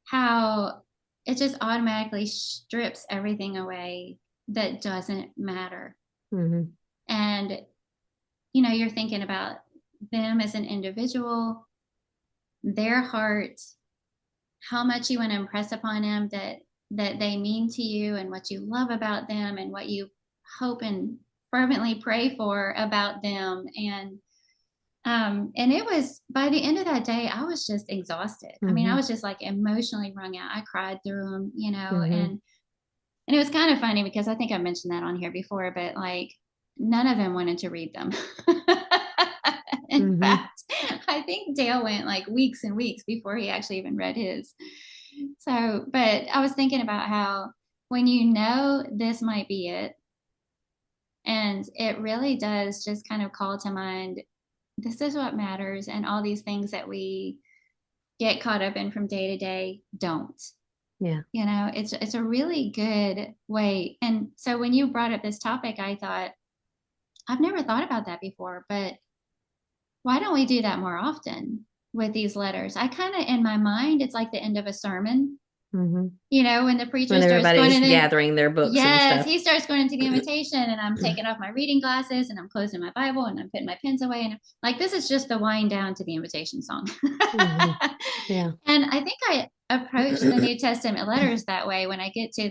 [SPEAKER 2] how it just automatically strips everything away that doesn't matter.
[SPEAKER 1] Hmm.
[SPEAKER 2] And, you're thinking about them as an individual, their heart, how much you want to impress upon them that they mean to you and what you love about them and what you hope and fervently pray for about them. And it was by the end of that day, I was just exhausted. I mean, I
[SPEAKER 1] Hmm.
[SPEAKER 2] was just like emotionally wrung out. I cried through them,
[SPEAKER 1] Hmm.
[SPEAKER 2] and And it was kind of funny because I think I mentioned that on here before, but like none of them wanted to read them. In
[SPEAKER 1] Mm-hmm.
[SPEAKER 2] fact, I think Dale went like weeks and weeks before he actually even read his. So, but I was thinking about how when you know this might be it, and it really does just kind of call to mind this is what matters, and all these things that we get caught up in from day to day don't.
[SPEAKER 1] Yeah.
[SPEAKER 2] You know, it's a really good way. And so when you brought up this topic, I thought, I've never thought about that before, but why don't we do that more often with these letters? I kind of, in my mind, it's like the end of a sermon.
[SPEAKER 1] Mm-hmm.
[SPEAKER 2] You know, when the preacher
[SPEAKER 1] When
[SPEAKER 2] starts going
[SPEAKER 1] everybody's
[SPEAKER 2] in the,
[SPEAKER 1] gathering their books and
[SPEAKER 2] yes,
[SPEAKER 1] stuff.
[SPEAKER 2] he starts going into the invitation, and I'm taking off my reading glasses and I'm closing my Bible and I'm putting my pens away. And I'm like, this is just the wind down to the invitation song.
[SPEAKER 1] Mm-hmm. Yeah.
[SPEAKER 2] And I think I approach the New Testament letters that way when I get to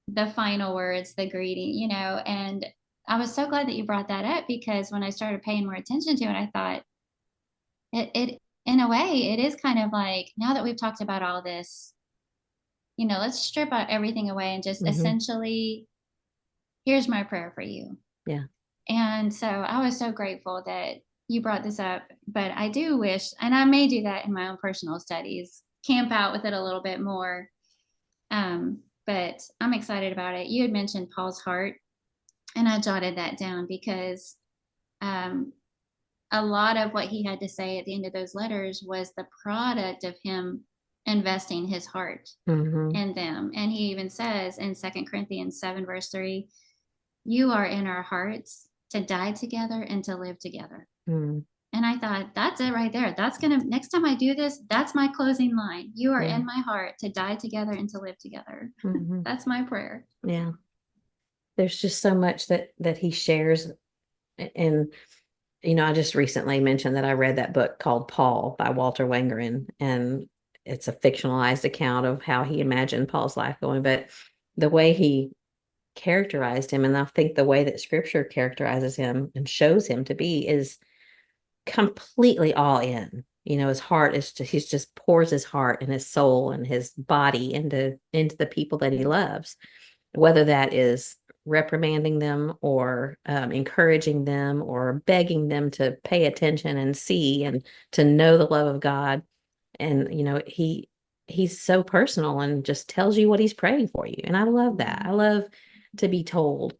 [SPEAKER 2] the final words, the greeting, you know. And I was so glad that you brought that up, because when I started paying more attention to it, I thought it in a way, it is kind of like, now that we've talked about all this, you know, let's strip out everything away and just
[SPEAKER 1] Mm-hmm.
[SPEAKER 2] essentially, here's my prayer for you.
[SPEAKER 1] Yeah.
[SPEAKER 2] And so I was so grateful that you brought this up. But I do wish, and I may do that in my own personal studies, camp out with it a little bit more. But I'm excited about it. You had mentioned Paul's heart, and I jotted that down because um, a lot of what he had to say at the end of those letters was the product of him investing his heart
[SPEAKER 1] Mm-hmm.
[SPEAKER 2] in them. And he even says in 2 Corinthians 7, verse 3, you are in our hearts to die together and to live together.
[SPEAKER 1] Mm-hmm.
[SPEAKER 2] And I thought, that's it right there. That's going to, next time I do this, that's my closing line. You are
[SPEAKER 1] Yeah.
[SPEAKER 2] in my heart to die together and to live together.
[SPEAKER 1] Mm-hmm.
[SPEAKER 2] That's my prayer.
[SPEAKER 1] Yeah. There's just so much that he shares. And I just recently mentioned that I read that book called Paul by Walter Wangerin, and it's a fictionalized account of how he imagined Paul's life going. But the way he characterized him, and I think the way that scripture characterizes him and shows him to be, is completely all in. His heart is just, he's just pours his heart and his soul and his body into the people that he loves, whether that is reprimanding them or encouraging them or begging them to pay attention and see and to know the love of God. And he's so personal and just tells you what he's praying for you. And I love that. I love to be told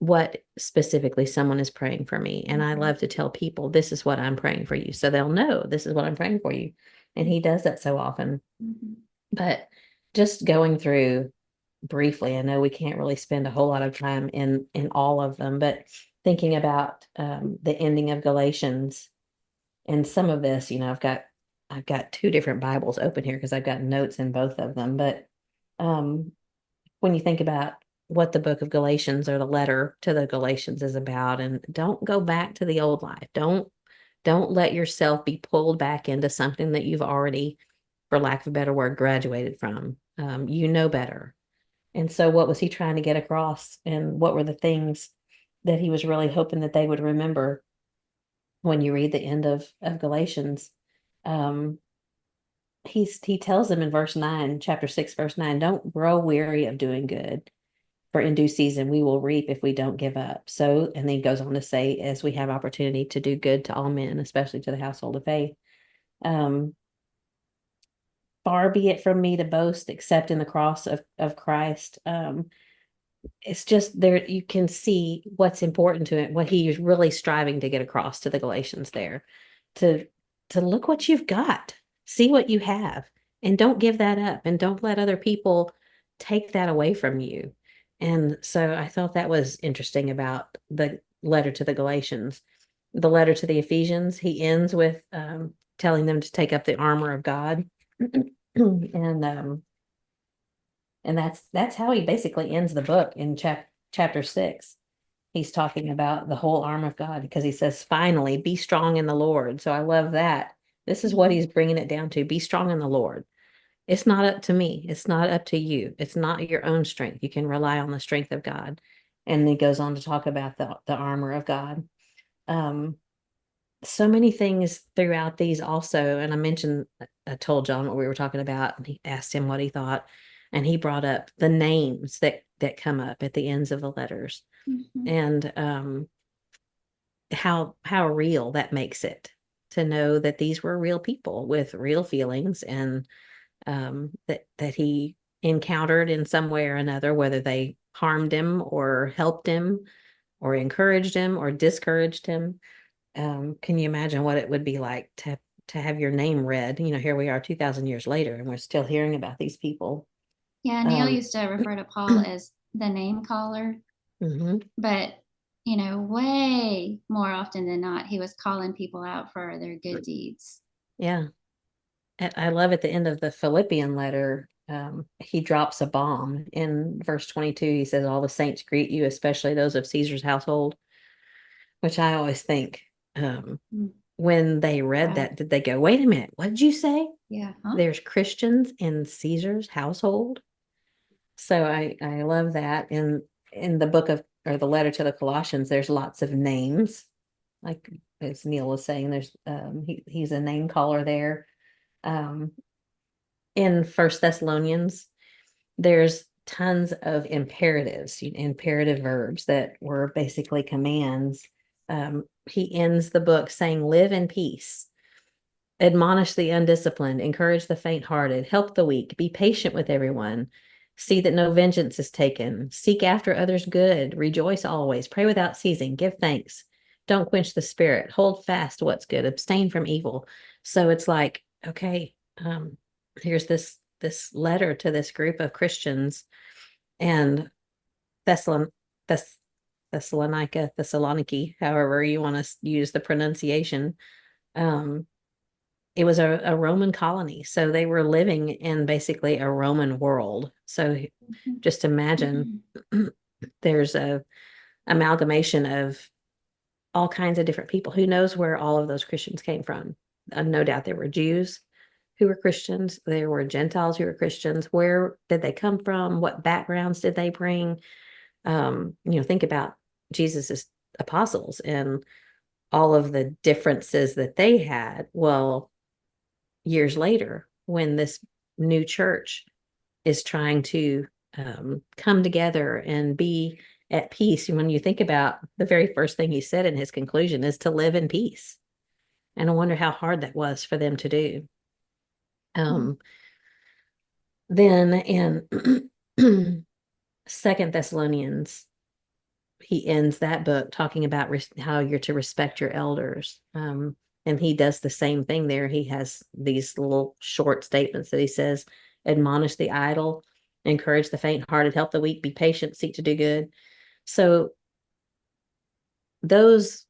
[SPEAKER 1] what specifically someone is praying for me. And I love to tell people, this is what I'm praying for you. So they'll know this is what I'm praying for you. And he does that so often.
[SPEAKER 2] Mm-hmm.
[SPEAKER 1] But just going through briefly, I know we can't really spend a whole lot of time in all of them, but thinking about the ending of Galatians and some of this, I've got two different Bibles open here because I've got notes in both of them. But um, when you think about what the book of Galatians or the letter to the Galatians is about, and don't go back to the old life. Don't let yourself be pulled back into something that you've already, for lack of a better word, graduated from. You know better. And so what was he trying to get across? And what were the things that he was really hoping that they would remember when you read the end of Galatians? Um, he tells them in verse 9, chapter 6, verse 9, don't grow weary of doing good, for in due season we will reap if we don't give up. So, and then he goes on to say, as we have opportunity to do good to all men, especially to the household of faith. Um, Far be it from me to boast except in the cross of Christ. It's just there, you can see what's important to it, what he's really striving to get across to the Galatians there, to look what you've got, see what you have, and don't give that up, and don't let other people take that away from you. And so I thought that was interesting about the letter to the Galatians. The letter to the Ephesians, he ends with telling them to take up the armor of God. And that's how he basically ends the book in chapter 6. He's talking about the whole arm of God because he says, finally, be strong in the Lord. So I love that. This is what he's bringing it down to. Be strong in the Lord. It's not up to me. It's not up to you. It's not your own strength. You can rely on the strength of God. And he goes on to talk about the armor of God. Um, so many things throughout these also. And I told John what we were talking about, and he asked him what he thought. and he brought up the names that come up at the ends of the letters,
[SPEAKER 2] Mm-hmm.
[SPEAKER 1] and how real that makes it to know that these were real people with real feelings, and that he encountered in some way or another, whether they harmed him or helped him or encouraged him or discouraged him. Can you imagine what it would be like to have your name read? Here we are 2,000 years later, and we're still hearing about these people.
[SPEAKER 2] Yeah, Neil
[SPEAKER 1] Um,
[SPEAKER 2] used to refer to Paul as the name caller,
[SPEAKER 1] mhm,
[SPEAKER 2] but way more often than not, he was calling people out for their good deeds.
[SPEAKER 1] yeah. I love at the end of the Philippian letter, he drops a bomb in verse 22. He says, "All the saints greet you, especially those of Caesar's household," which I always think,
[SPEAKER 2] Mm.
[SPEAKER 1] when they read
[SPEAKER 2] Wow.
[SPEAKER 1] that, did they go, "Wait a minute, what did you say?
[SPEAKER 2] Yeah. Huh?
[SPEAKER 1] There's Christians in Caesar's household?" So I love that. In the book of, or the letter to the Colossians, there's lots of names. Like as Neil was saying, there's he's a name caller there. Um, in First Thessalonians, there's tons of imperatives, imperative verbs that were basically commands. He ends the book saying, "Live in peace, admonish the undisciplined, encourage the faint-hearted, help the weak, be patient with everyone, see that no vengeance is taken, seek after others' good, rejoice always, pray without ceasing, give thanks, don't quench the spirit, hold fast to what's good, abstain from evil." So it's like, okay, here's this letter to this group of Christians, and Thessalon Thess Thessaloniki, however you want to use the pronunciation. Um, it was a Roman colony, so they were living in basically a Roman world. So just imagine, there's a amalgamation of all kinds of different people. Who knows where all of those Christians came from? No doubt there were Jews who were Christians. There were Gentiles who were Christians. Where did they come from? What backgrounds did they bring? Think about Jesus's apostles and all of the differences that they had. Well, years later, when this new church is trying to come together and be at peace, when you think about the very first thing he said in his conclusion is to live in peace. And I wonder how hard that was for them to do. Then in Second Thessalonians, he ends that book talking about how you're to respect your elders. And he does the same thing there. He has these little short statements that he says, "Admonish the idle, encourage the faint-hearted, help the weak, be patient, seek to do good." So those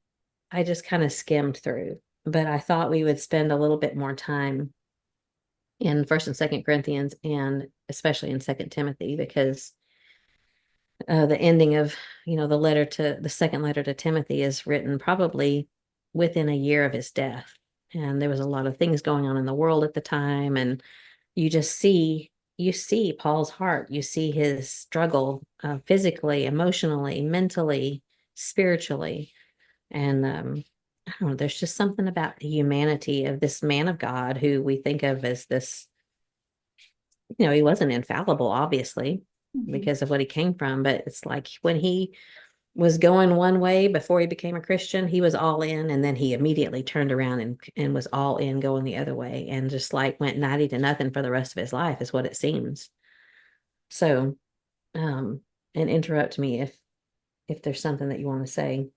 [SPEAKER 1] I just kind of skimmed through, but I thought we would spend a little bit more time in First and Second Corinthians, and especially in Second Timothy, because the ending of the second letter to Timothy is written probably within a year of his death, and there was a lot of things going on in the world at the time, and you see Paul's heart, you see his struggle, physically, emotionally, mentally, spiritually, and I don't know, there's just something about the humanity of this man of God who we think of as this. He wasn't infallible, obviously,
[SPEAKER 2] Mm-hmm.
[SPEAKER 1] because of what he came from, but it's like when he was going one way before he became a Christian, he was all in, and then he immediately turned around and was all in going the other way, and just like went 90 to nothing for the rest of his life is what it seems. So, and interrupt me if there's something that you want to say.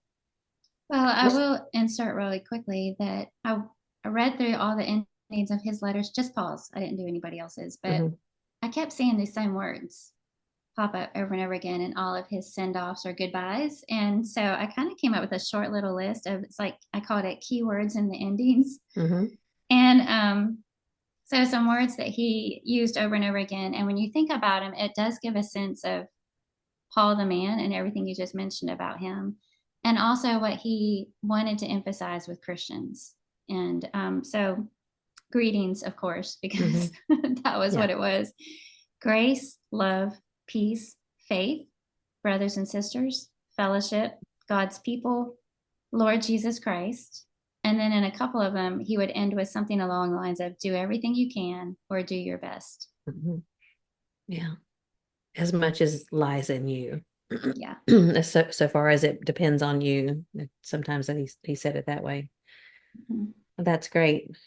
[SPEAKER 2] Well, I will insert really quickly that I read through all the endings of his letters, just Paul's. I didn't do anybody else's, but
[SPEAKER 1] Mhm,
[SPEAKER 2] I kept seeing these same words pop up over and over again in all of his send offs or goodbyes. And so I kind of came up with a short little list of, it's like I called it keywords in the endings.
[SPEAKER 1] mhm,
[SPEAKER 2] And so some words that he used over and over again. And when you think about him, it does give a sense of Paul the man and everything you just mentioned about him, and also what he wanted to emphasize with Christians. And so, greetings, of course, because
[SPEAKER 1] mhm.
[SPEAKER 2] that was
[SPEAKER 1] Yeah.
[SPEAKER 2] what it was: grace, love, peace, faith, brothers and sisters, fellowship, God's people, Lord Jesus Christ. And then in a couple of them, he would end with something along the lines of do everything you can or do your best.
[SPEAKER 1] Mhm. Yeah. As much as lies in you.
[SPEAKER 2] Yeah.
[SPEAKER 1] So far as it depends on you. Sometimes that he said it that way.
[SPEAKER 2] Mhm.
[SPEAKER 1] That's great.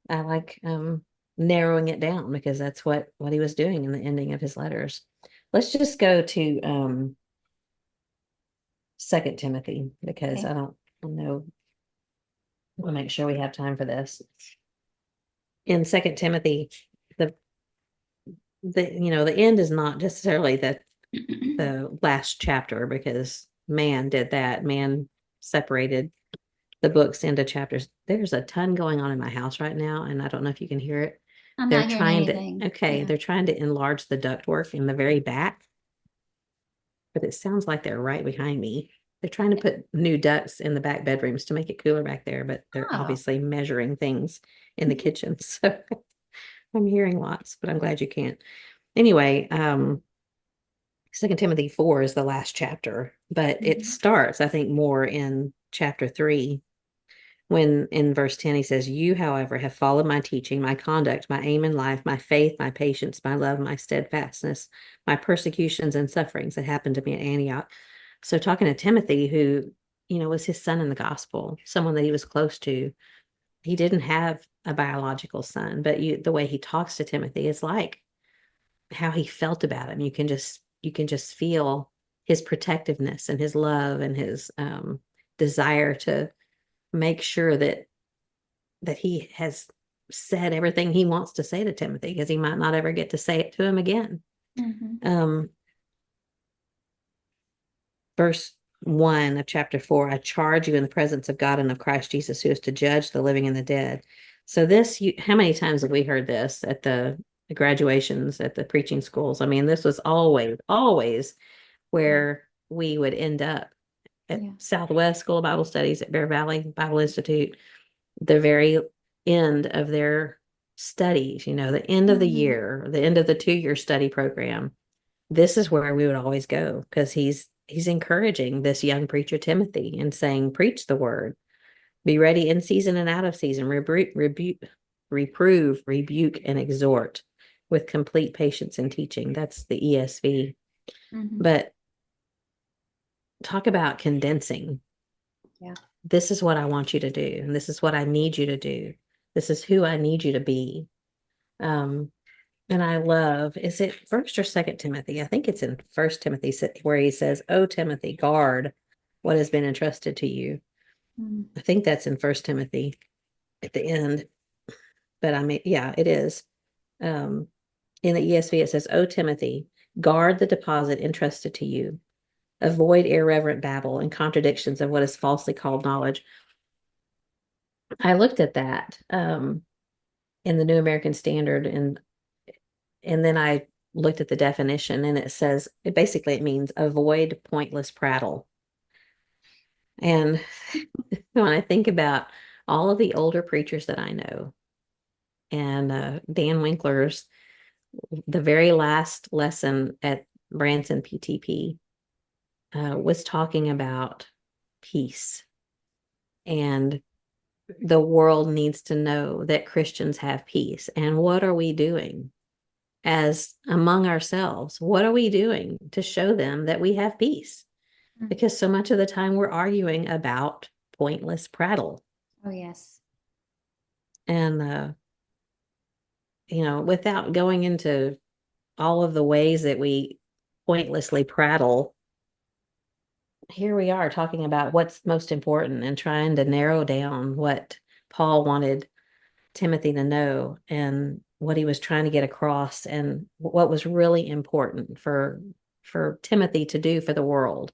[SPEAKER 1] I like narrowing it down because that's what he was doing in the ending of his letters. Let's just go to Second Timothy because
[SPEAKER 2] Okay.
[SPEAKER 1] I don't know. We'll make sure we have time for this. In Second Timothy, the the end is not necessarily the last chapter because man did that. Man separated the books into chapters. There's a ton going on in my house right now, and I don't know if you can hear it.
[SPEAKER 2] I'm
[SPEAKER 1] They're
[SPEAKER 2] not hearing
[SPEAKER 1] trying to,
[SPEAKER 2] anything.
[SPEAKER 1] okay,
[SPEAKER 2] Yeah.
[SPEAKER 1] they're trying to enlarge the ductwork in the very back, but it sounds like they're right behind me. They're trying to put new ducts in the back bedrooms to make it cooler back there, but they're
[SPEAKER 2] Oh.
[SPEAKER 1] obviously measuring things in the kitchen. So I'm hearing lots, but I'm glad you can't. Anyway, Second Timothy 4 is the last chapter, but it
[SPEAKER 2] Mhm.
[SPEAKER 1] starts, I think, more in chapter 3 when in verse 10 he says, "You, however, have followed my teaching, my conduct, my aim in life, my faith, my patience, my love, my steadfastness, my persecutions and sufferings that happened to me at Antioch." So talking to Timothy, who, was his son in the gospel, someone that he was close to, he didn't have a biological son, but the way he talks to Timothy is like how he felt about him. You can just feel his protectiveness and his love and his desire to make sure that he has said everything he wants to say to Timothy because he might not ever get to say it to him again.
[SPEAKER 2] Mhm.
[SPEAKER 1] Um, verse 1 of chapter 4, I charge you in the presence of God and of Christ Jesus, who is to judge the living and the dead. So this, how many times have we heard this at the graduations, at the preaching schools? I mean, this was always
[SPEAKER 2] Yeah.
[SPEAKER 1] where we would end up at
[SPEAKER 2] Yeah.
[SPEAKER 1] Southwest School of Bible Studies at Bear Valley Bible Institute, the very end of their studies, the end of the
[SPEAKER 2] Mhm.
[SPEAKER 1] year, the end of the 2-year study program. This is where we would always go because he's encouraging this young preacher Timothy and saying, preach the word, be ready in season and out of season, reprove, rebuke, and exhort with complete patience and teaching. That's the ESV.
[SPEAKER 2] Mhm.
[SPEAKER 1] But talk about condensing.
[SPEAKER 2] Yeah.
[SPEAKER 1] This is what I want you to do, and this is what I need you to do. This is who I need you to be. Um, and I love, is it First or Second Timothy? I think it's in First Timothy where he says, "Oh Timothy, guard what has been entrusted to you."
[SPEAKER 2] Mhm.
[SPEAKER 1] I think that's in First Timothy at the end, but I mean, yeah, it is. Um, in the ESV, it says, "Oh Timothy, guard the deposit entrusted to you. Avoid irreverent babble and contradictions of what is falsely called knowledge." I looked at that in the New American Standard, and then I looked at the definition, and it says it means avoid pointless prattle. And when I think about all of the older preachers that I know, and Dan Winkler's, the very last lesson at Branson PTP was talking about peace. And the world needs to know that Christians have peace. And what are we doing as among ourselves? What are we doing to show them that we have peace?
[SPEAKER 2] Mhm.
[SPEAKER 1] Because so much of the time we're arguing about pointless prattle.
[SPEAKER 2] Oh yes.
[SPEAKER 1] And, without going into all of the ways that we pointlessly prattle, here we are talking about what's most important and trying to narrow down what Paul wanted Timothy to know and what he was trying to get across and what was really important for Timothy to do for the world.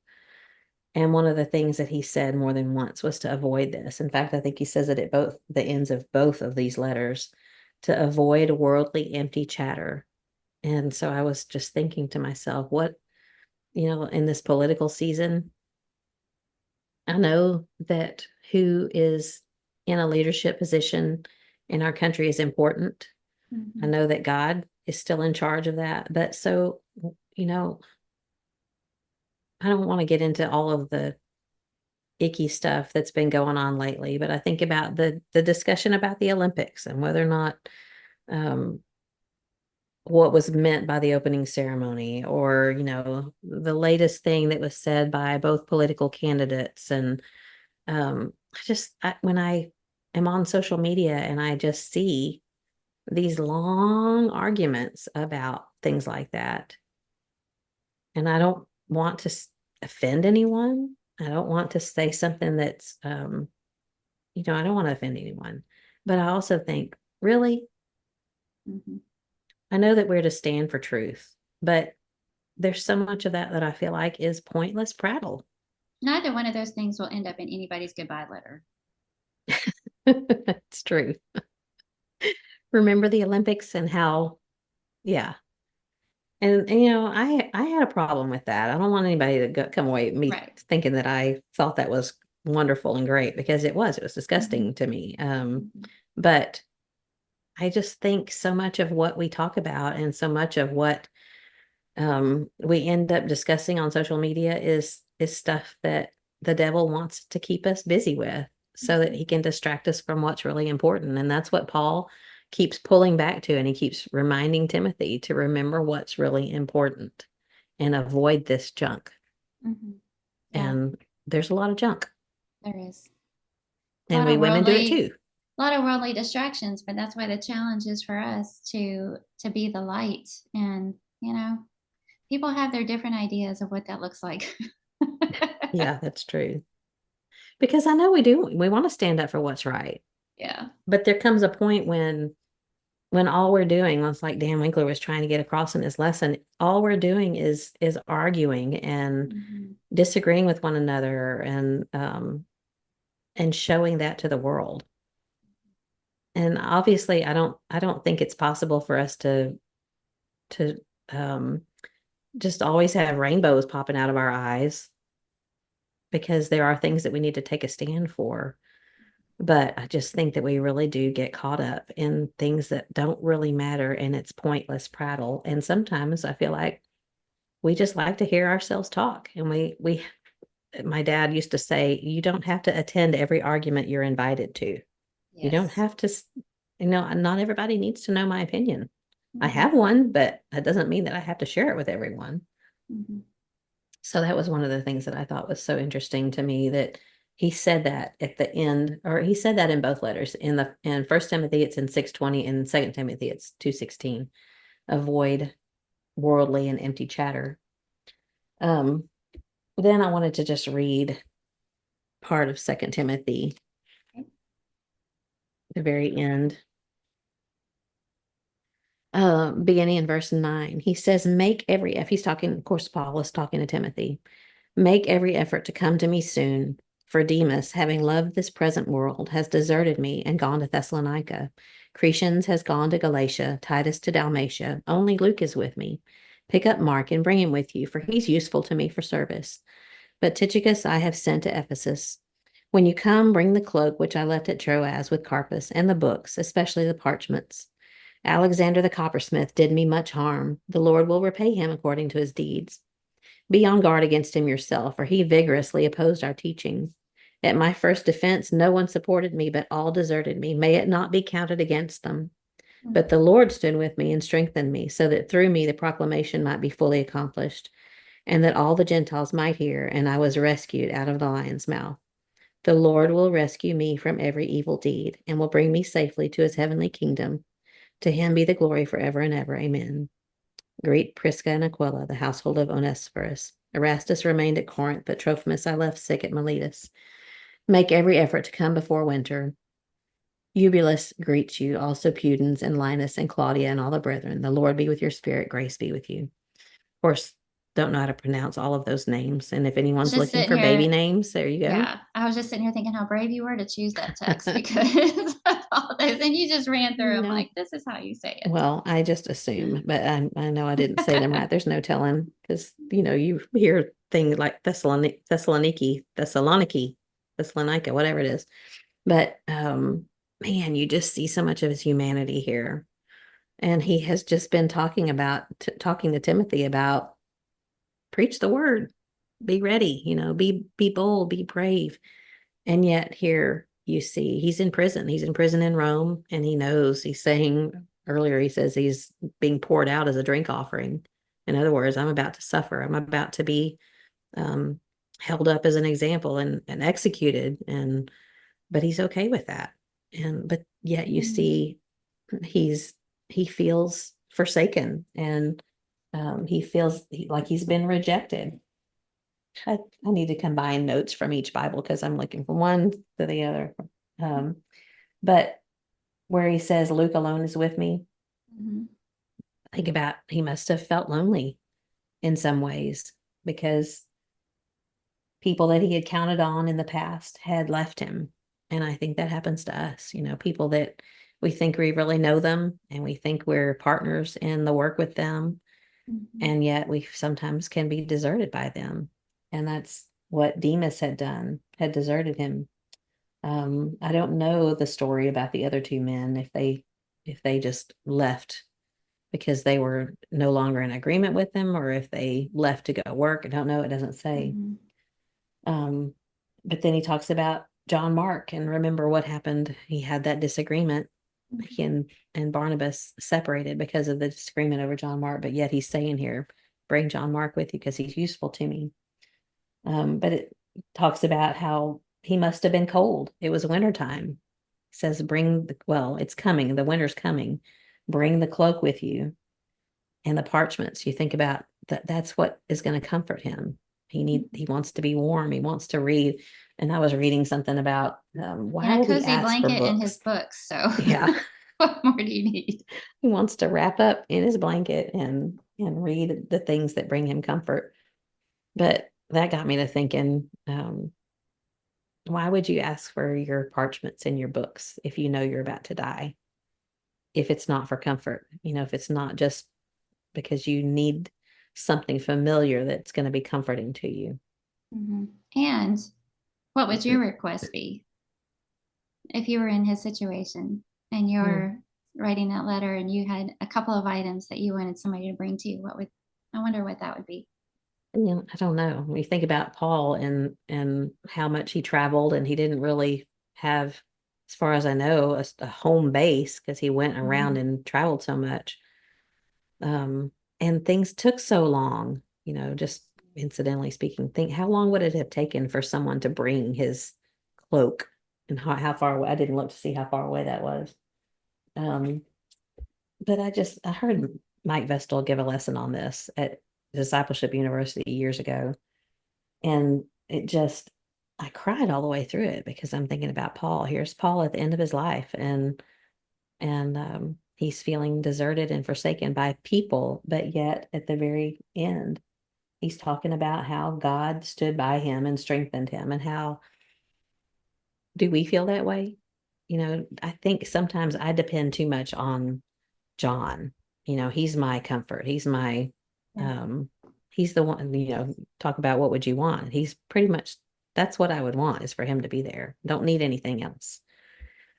[SPEAKER 1] And one of the things that he said more than once was to avoid this. In fact, I think he says it at both the ends of both of these letters, to avoid worldly empty chatter. And so I was just thinking to myself, what, in this political season, I know that who is in a leadership position in our country is important. I
[SPEAKER 2] Mhm.
[SPEAKER 1] know that God is still in charge of that. But so, you know, I don't want to get into all of the icky stuff that's been going on lately, but I think about the discussion about the Olympics and whether or not um, what was meant by the opening ceremony, or, the latest thing that was said by both political candidates. And when I am on social media and I just see these long arguments about things like that, and I don't want to offend anyone. I don't want to say something that's, I don't want to offend anyone. But I also think, really,
[SPEAKER 2] Mhm.
[SPEAKER 1] I know that we're to stand for truth, but there's so much of that I feel like is pointless prattle.
[SPEAKER 2] Neither one of those things will end up in anybody's goodbye letter.
[SPEAKER 1] It's true. Remember the Olympics and how, yeah. And I had a problem with that. I don't want anybody to come away me
[SPEAKER 2] Right.
[SPEAKER 1] thinking that I thought that was wonderful and great, because it was
[SPEAKER 2] Mm-hmm.
[SPEAKER 1] disgusting to me.
[SPEAKER 2] Mm-hmm.
[SPEAKER 1] But I just think so much of what we talk about and so much of what we end up discussing on social media is stuff that the devil wants to keep us busy with, so that
[SPEAKER 2] Mm-hmm.
[SPEAKER 1] he can distract us from what's really important. And that's what Paul keeps pulling back to, and he keeps reminding Timothy to remember what's really important and avoid this junk.
[SPEAKER 2] Mm-hmm. Yeah,
[SPEAKER 1] And there's a lot of junk,
[SPEAKER 2] there is a
[SPEAKER 1] and
[SPEAKER 2] lot
[SPEAKER 1] we
[SPEAKER 2] of
[SPEAKER 1] women do it
[SPEAKER 2] worldly,
[SPEAKER 1] too.
[SPEAKER 2] a lot of worldly distractions, but that's why the challenge is for us to be the light. And people have their different ideas of what that looks like.
[SPEAKER 1] Yeah, that's true. Because I know we want to stand up for what's right.
[SPEAKER 2] Yeah.
[SPEAKER 1] But there comes a point when all we're doing, was like Dan Winkler was trying to get across in his lesson, all we're doing is arguing and
[SPEAKER 2] Mm-hmm.
[SPEAKER 1] disagreeing with one another, and showing that to the world. And obviously I don't think it's possible for us to um just always have rainbows popping out of our eyes, because there are things that we need to take a stand for. But I just think that we really do get caught up in things that don't really matter, and it's pointless prattle. And sometimes I feel like we just like to hear ourselves talk. And we my dad used to say, you don't have to attend every argument you're invited to. You don't
[SPEAKER 2] Yes.
[SPEAKER 1] have to, not everybody needs to know my opinion. I
[SPEAKER 2] Mm-hmm.
[SPEAKER 1] have one, but that doesn't mean that I have to share it with everyone.
[SPEAKER 2] Mm-hmm.
[SPEAKER 1] So that was one of the things that I thought was so interesting to me, that he said that at the end, or he said that in both letters. In First Timothy it's in 6:20, and Second Timothy it's 2:16. Avoid worldly and empty chatter. Um, then I wanted to just read part of Second Timothy,
[SPEAKER 2] Okay.
[SPEAKER 1] the very end, beginning in verse 9. He says, make every effort. He's talking, of course, Paul is talking to Timothy. Make every effort to come to me soon. For Demas, having loved this present world, has deserted me and gone to Thessalonica. Crescens has gone to Galatia, Titus to Dalmatia. Only Luke is with me. Pick up Mark and bring him with you, for he's useful to me for service. But Tychicus I have sent to Ephesus. When you come, bring the cloak which I left at Troas with Carpus, and the books, especially the parchments. Alexander the coppersmith did me much harm. The Lord will repay him according to his deeds. Be on guard against him yourself, for he vigorously opposed our teaching. At my first defense, no one supported me, but all deserted me. May it not be counted against them. But the Lord stood with me and strengthened me, so that through me the proclamation might be fully accomplished, and that all the Gentiles might hear, and I was rescued out of the lion's mouth. The Lord will rescue me from every evil deed, and will bring me safely to his heavenly kingdom. To him be the glory forever and ever. Amen. Greet Prisca and Aquila, the household of Onesiphorus. Erastus remained at Corinth, but Trophimus I left sick at Miletus. Make every effort to come before winter. Eubulus greets you, also Pudens and Linus and Claudia and all the brethren. The Lord be with your spirit. Grace be with you. Of course, don't know how to pronounce all of those names. And if
[SPEAKER 2] I was
[SPEAKER 1] anyone's
[SPEAKER 2] just
[SPEAKER 1] looking
[SPEAKER 2] sitting
[SPEAKER 1] for baby
[SPEAKER 2] here.
[SPEAKER 1] names, there you go.
[SPEAKER 2] Yeah, I was just sitting here thinking how brave you were to choose that text because of all those, and you just ran through them
[SPEAKER 1] No.
[SPEAKER 2] like this is how you say it.
[SPEAKER 1] Well, I just assume, but I know I didn't say them right. There's no telling, because you hear things like Thessalonica, whatever it is. But man, you just see so much of his humanity here. And he has just been talking to Timothy about, preach the word, be ready, be bold, be brave. And yet here you see he's in prison. He's in prison in Rome, and he knows, he's saying, earlier he says he's being poured out as a drink offering. In other words, I'm about to suffer. I'm about to be um, held up as an example and executed. But he's okay with that. But yet you
[SPEAKER 2] Mhm.
[SPEAKER 1] see he's he feels forsaken, and he feels like he's been rejected. I need to combine notes from each Bible because I'm looking from one to the other. Um, but where he says Luke alone is with me,
[SPEAKER 2] Mhm.
[SPEAKER 1] think about he must have felt lonely in some ways because people that he had counted on in the past had left him. And I think that happens to us, people that we think we really know them and we think we're partners in the work with them.
[SPEAKER 2] Mhm.
[SPEAKER 1] And yet we sometimes can be deserted by them. And that's what Demas had done, had deserted him. I don't know the story about the other two men, if they just left because they were no longer in agreement with them, or if they left to go work. I don't know. It doesn't say.
[SPEAKER 2] Mhm.
[SPEAKER 1] Um, but then he talks about John Mark, and remember what happened. He had that disagreement. He and Barnabas separated because of the disagreement over John Mark, but yet he's saying here, bring John Mark with you because he's useful to me. But it talks about how he must have been cold. It was wintertime. It says, well, it's coming. The winter's coming. Bring the cloak with you and the parchments. You think about that's what is going to comfort him. He wants to be warm. He wants to read. And I was reading something about
[SPEAKER 2] And
[SPEAKER 1] why
[SPEAKER 2] a
[SPEAKER 1] would he
[SPEAKER 2] cozy
[SPEAKER 1] ask for
[SPEAKER 2] blanket in his
[SPEAKER 1] books?
[SPEAKER 2] books. So
[SPEAKER 1] Yeah,
[SPEAKER 2] what more do you need?
[SPEAKER 1] he wants to wrap up in his blanket and read the things that bring him comfort. But that got me to thinking, why would you ask for your parchments and your books if you know you're about to die? If it's not for comfort, if it's not just because you need something familiar that's going to be comforting to you.
[SPEAKER 2] Mhm. And what would your request be if you were in his situation and
[SPEAKER 1] Hmm.
[SPEAKER 2] you're writing that letter and you had a couple of items that you wanted somebody to bring to you? I wonder what that would be.
[SPEAKER 1] I don't know. When you think about Paul and how much he traveled, and he didn't really have, as far as I know, a home base because he went around
[SPEAKER 2] Mhm.
[SPEAKER 1] and traveled so much. Um, and things took so long, just incidentally speaking, think how long would it have taken for someone to bring his cloak, and how far away? I didn't look to see how far away that was. Um, but I heard Mike Vestal give a lesson on this at Discipleship University years ago. And I cried all the way through it because I'm thinking about Paul. Here's Paul at the end of his life, and he's feeling deserted and forsaken by people, but yet at the very end, he's talking about how God stood by him and strengthened him. And how do we feel that way? I think sometimes I depend too much on John. He's my comfort.
[SPEAKER 2] Yeah.
[SPEAKER 1] Um, he's the one, talk about what would you want? He's pretty much, that's what I would want, is for him to be there. Don't need anything else.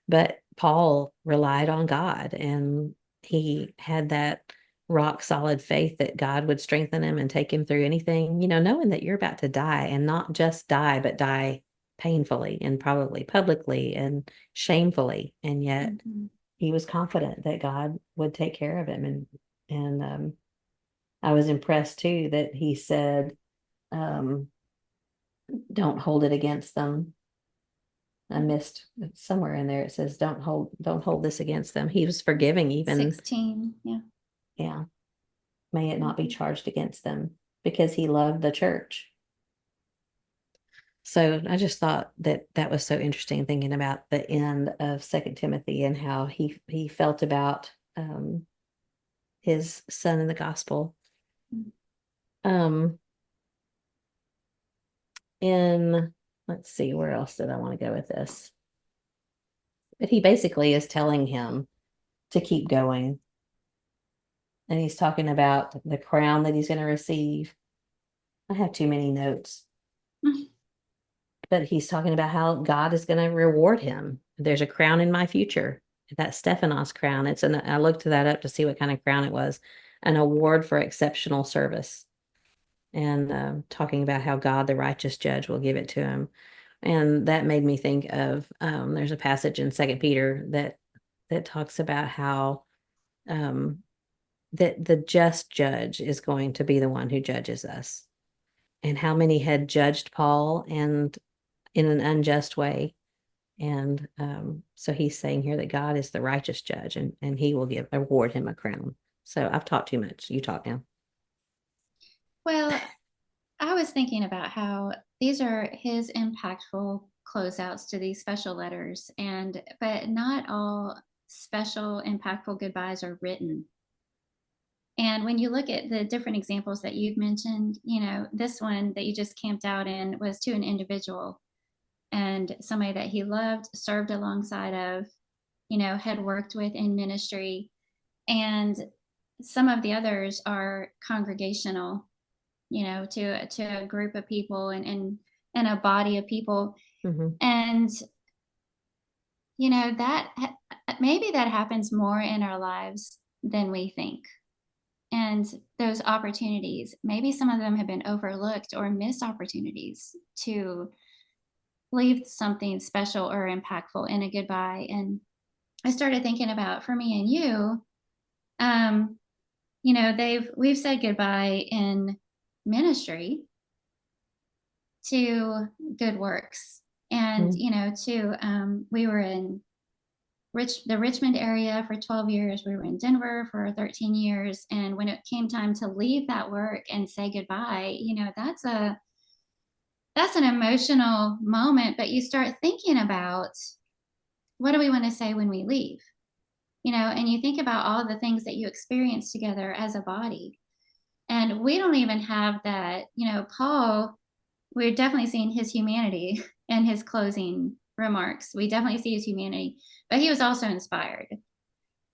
[SPEAKER 1] But Paul relied on God, and he had that rock solid faith that God would strengthen him and take him through anything, knowing that you're about to die, and not just die, but die painfully and probably publicly and shamefully. And yet
[SPEAKER 2] Mhm.
[SPEAKER 1] he was confident that God would take care of him. And I was impressed too that he said, um, don't hold it against them. I missed somewhere in there. It says, don't hold this against them. He was forgiving even.
[SPEAKER 2] 16. Yeah.
[SPEAKER 1] Yeah. May it not be
[SPEAKER 2] Mhm.
[SPEAKER 1] charged against them because he loved the church. So I just thought that that was so interesting, thinking about the end of Second Timothy and how he felt about his son in the gospel. Um, in let's see, where else did I want to go with this? But he basically is telling him to keep going. And he's talking about the crown that he's going to receive. I have too many notes, but he's talking about how God is going to reward him. There's a crown in my future. That Stephanos crown. I looked that up to see what kind of crown it was. An award for exceptional service. And talking about how God, the righteous judge, will give it to him. And that made me think of there's a passage in Second Peter that talks about how that the just judge is going to be the one who judges us. And how many had judged Paul and in an unjust way. And so he's saying here that God is the righteous judge, and he will award him a crown. So I've talked too much. You talk now.
[SPEAKER 2] Well, I was thinking about how these are his impactful closeouts to these special letters, but not all special impactful goodbyes are written. And when you look at the different examples that you've mentioned, this one that you just camped out in was to an individual and somebody that he loved, served alongside of, had worked with in ministry. And some of the others are congregational, to a group of people and a body of people.
[SPEAKER 1] Mm-hmm.
[SPEAKER 2] And, that maybe that happens more in our lives than we think. And those opportunities, maybe some of them have been overlooked or missed opportunities to leave something special or impactful in a goodbye. And I started thinking about, for me and you, we've said goodbye in ministry to good works. And, we were in the Richmond area for 12 years. We were in Denver for 13 years. And when it came time to leave that work and say goodbye, that's an emotional moment, but you start thinking about, what do we want to say when we leave? And you think about all the things that you experience together as a body. And we don't even have that, Paul, we're definitely seeing his humanity in his closing remarks. We definitely see his humanity, but he was also inspired.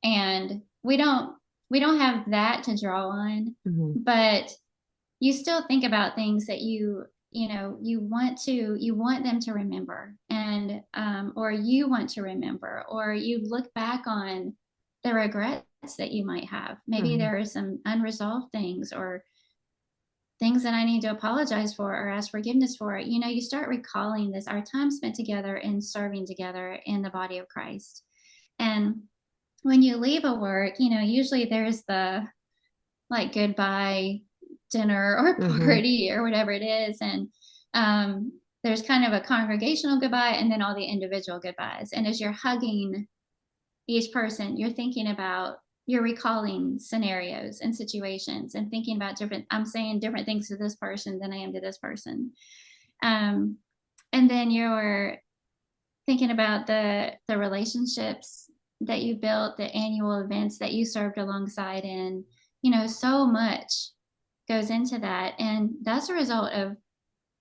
[SPEAKER 2] And we don't have that to draw on, but you still think about things that you want them to remember, and or you want to remember, or you look back on the regrets that you might have. Maybe there are some unresolved things or things that I need to apologize for or ask forgiveness for. You start recalling our time spent together and serving together in the body of Christ. And when you leave a work, usually there's the goodbye dinner or party or whatever it is. And there's kind of a congregational goodbye and then all the individual goodbyes. And as you're hugging each person, you're recalling scenarios and situations and thinking about I'm saying different things to this person than I am to this person. And then you're thinking about the relationships that you built, the annual events that you served alongside in. So much goes into that. And that's a result of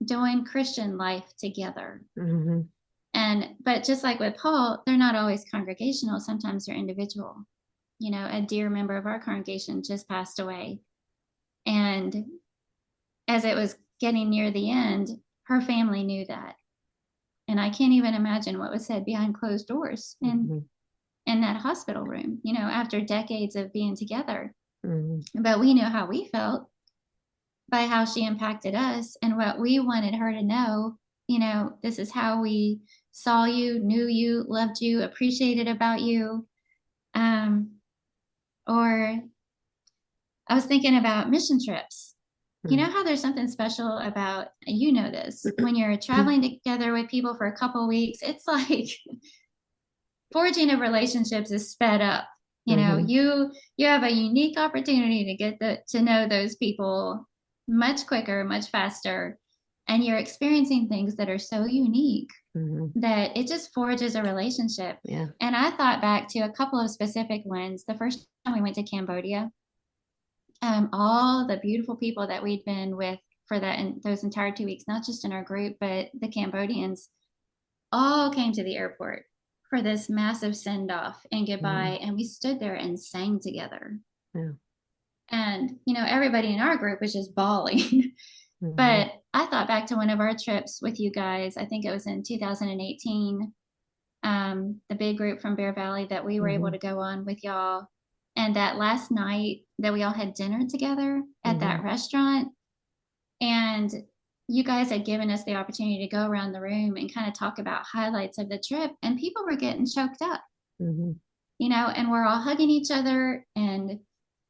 [SPEAKER 2] doing Christian life together. But just like with Paul, they're not always congregational. Sometimes they're individual. A dear member of our congregation just passed away. And as it was getting near the end, her family knew that. And I can't even imagine what was said behind closed doors in that hospital room, after decades of being together. But we know how we felt by how she impacted us and what we wanted her to know. This is how we saw you, knew you, loved you, appreciated about you. Or I was thinking about mission trips. You know how there's something special about, this, when you're traveling together with people for a couple of weeks, it's like forging of relationships is sped up. You have a unique opportunity to get to know those people much quicker, much faster. And you're experiencing things that are so unique that it just forges a relationship.
[SPEAKER 1] Yeah.
[SPEAKER 2] And I thought back to a couple of specific ones. The first time we went to Cambodia, all the beautiful people that we'd been with for those entire 2 weeks, not just in our group, but the Cambodians all came to the airport for this massive send off and goodbye. And we stood there and sang together.
[SPEAKER 1] Yeah.
[SPEAKER 2] And, everybody in our group was just bawling. But I thought back to one of our trips with you guys. I think it was in 2018, the big group from Bear Valley that we were able to go on with y'all. And that last night that we all had dinner together at that restaurant. And you guys had given us the opportunity to go around the room and kind of talk about highlights of the trip. And people were getting choked up. and we're all hugging each other, and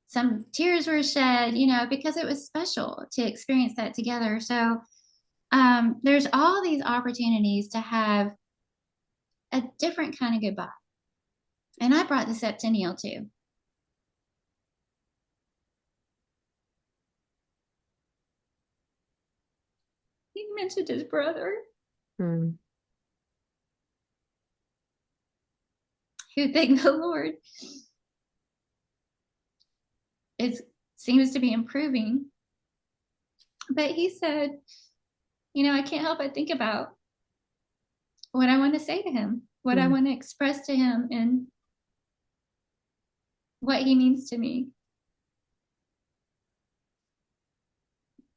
[SPEAKER 2] some tears were shed, because it was special to experience that together. So there's all these opportunities to have a different kind of goodbye. And I brought this up to Neil too. He mentioned his brother,
[SPEAKER 1] Hmm.
[SPEAKER 2] who, thank the Lord, it seems to be improving. But he said, I can't help but think about what I want to say to him, what I want to express to him, and what he means to me.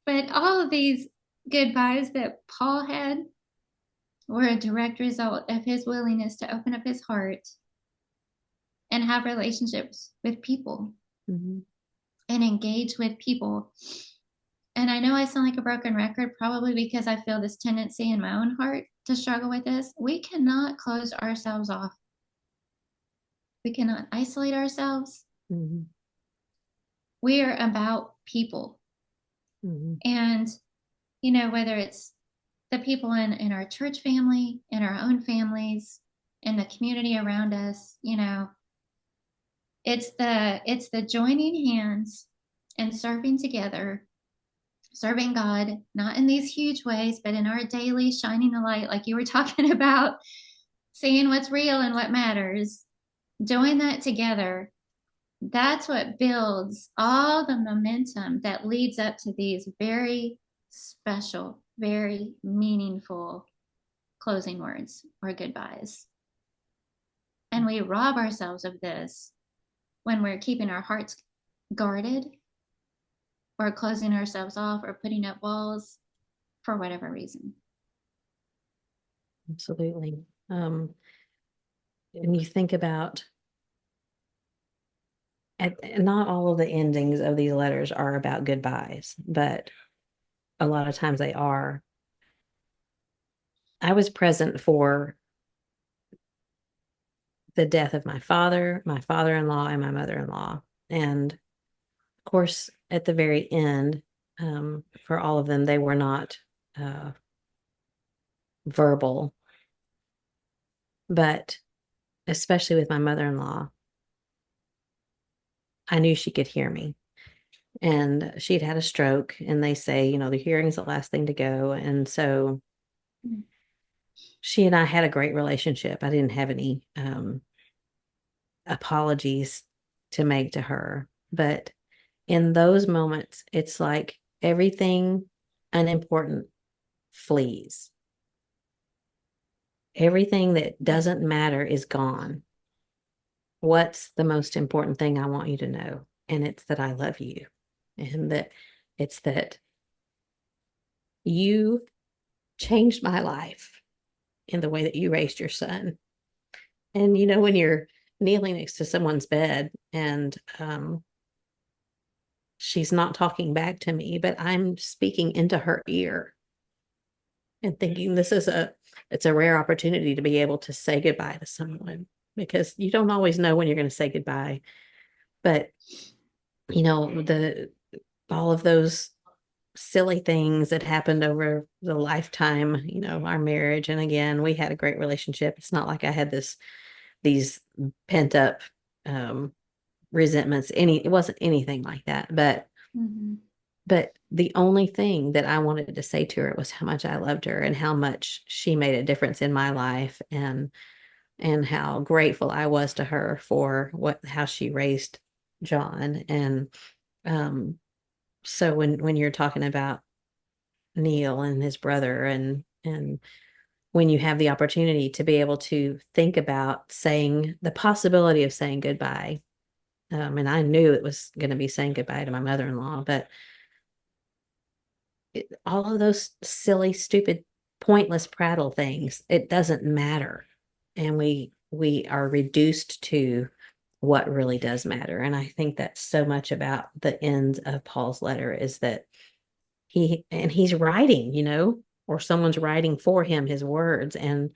[SPEAKER 2] But all of these goodbyes that Paul had were a direct result of his willingness to open up his heart and have relationships with people
[SPEAKER 1] Mm-hmm.
[SPEAKER 2] and engage with people. And I know I sound like a broken record, probably because I feel this tendency in my own heart to struggle with this. We cannot close ourselves off. We cannot isolate ourselves.
[SPEAKER 1] Mm-hmm.
[SPEAKER 2] We are about people.
[SPEAKER 1] Mm-hmm.
[SPEAKER 2] And, whether it's the people in our church family, in our own families, in the community around us, it's the joining hands and serving together, serving God, not in these huge ways, but in our daily shining the light, like you were talking about, seeing what's real and what matters, doing that together. That's what builds all the momentum that leads up to these very special, very meaningful closing words or goodbyes. And we rob ourselves of this when we're keeping our hearts guarded or closing ourselves off or putting up walls for whatever reason.
[SPEAKER 1] Absolutely. And you think about, not all of the endings of these letters are about goodbyes, but a lot of times they are. I was present for the death of my father-in-law, and my mother-in-law. And of course, at the very end, for all of them, they were not verbal, but especially with my mother-in-law, I knew she could hear me. And she'd had a stroke, and they say, the hearing's the last thing to go. And so she and I had a great relationship. I didn't have any apologies to make to her. But in those moments, it's like everything unimportant flees. Everything that doesn't matter is gone. What's the most important thing I want you to know? And it's that I love you. And that it's that you changed my life in the way that you raised your son. And when you're kneeling next to someone's bed and she's not talking back to me, but I'm speaking into her ear and thinking it's a rare opportunity to be able to say goodbye to someone, because you don't always know when you're going to say goodbye. But all of those silly things that happened over the lifetime, our marriage. And again, we had a great relationship. It's not like I had these pent up resentments. It wasn't anything like that. But the only thing that I wanted to say to her was how much I loved her and how much she made a difference in my life, and how grateful I was to her for how she raised John. And so when you're talking about Neil and his brother, and when you have the opportunity to be able to think about saying the possibility of saying goodbye, and I knew it was going to be saying goodbye to my mother-in-law, but all of those silly, stupid, pointless prattle things, it doesn't matter. And we are reduced to what really does matter. And I think that's so much about the end of Paul's letter, is that he's writing, or someone's writing for him his words. And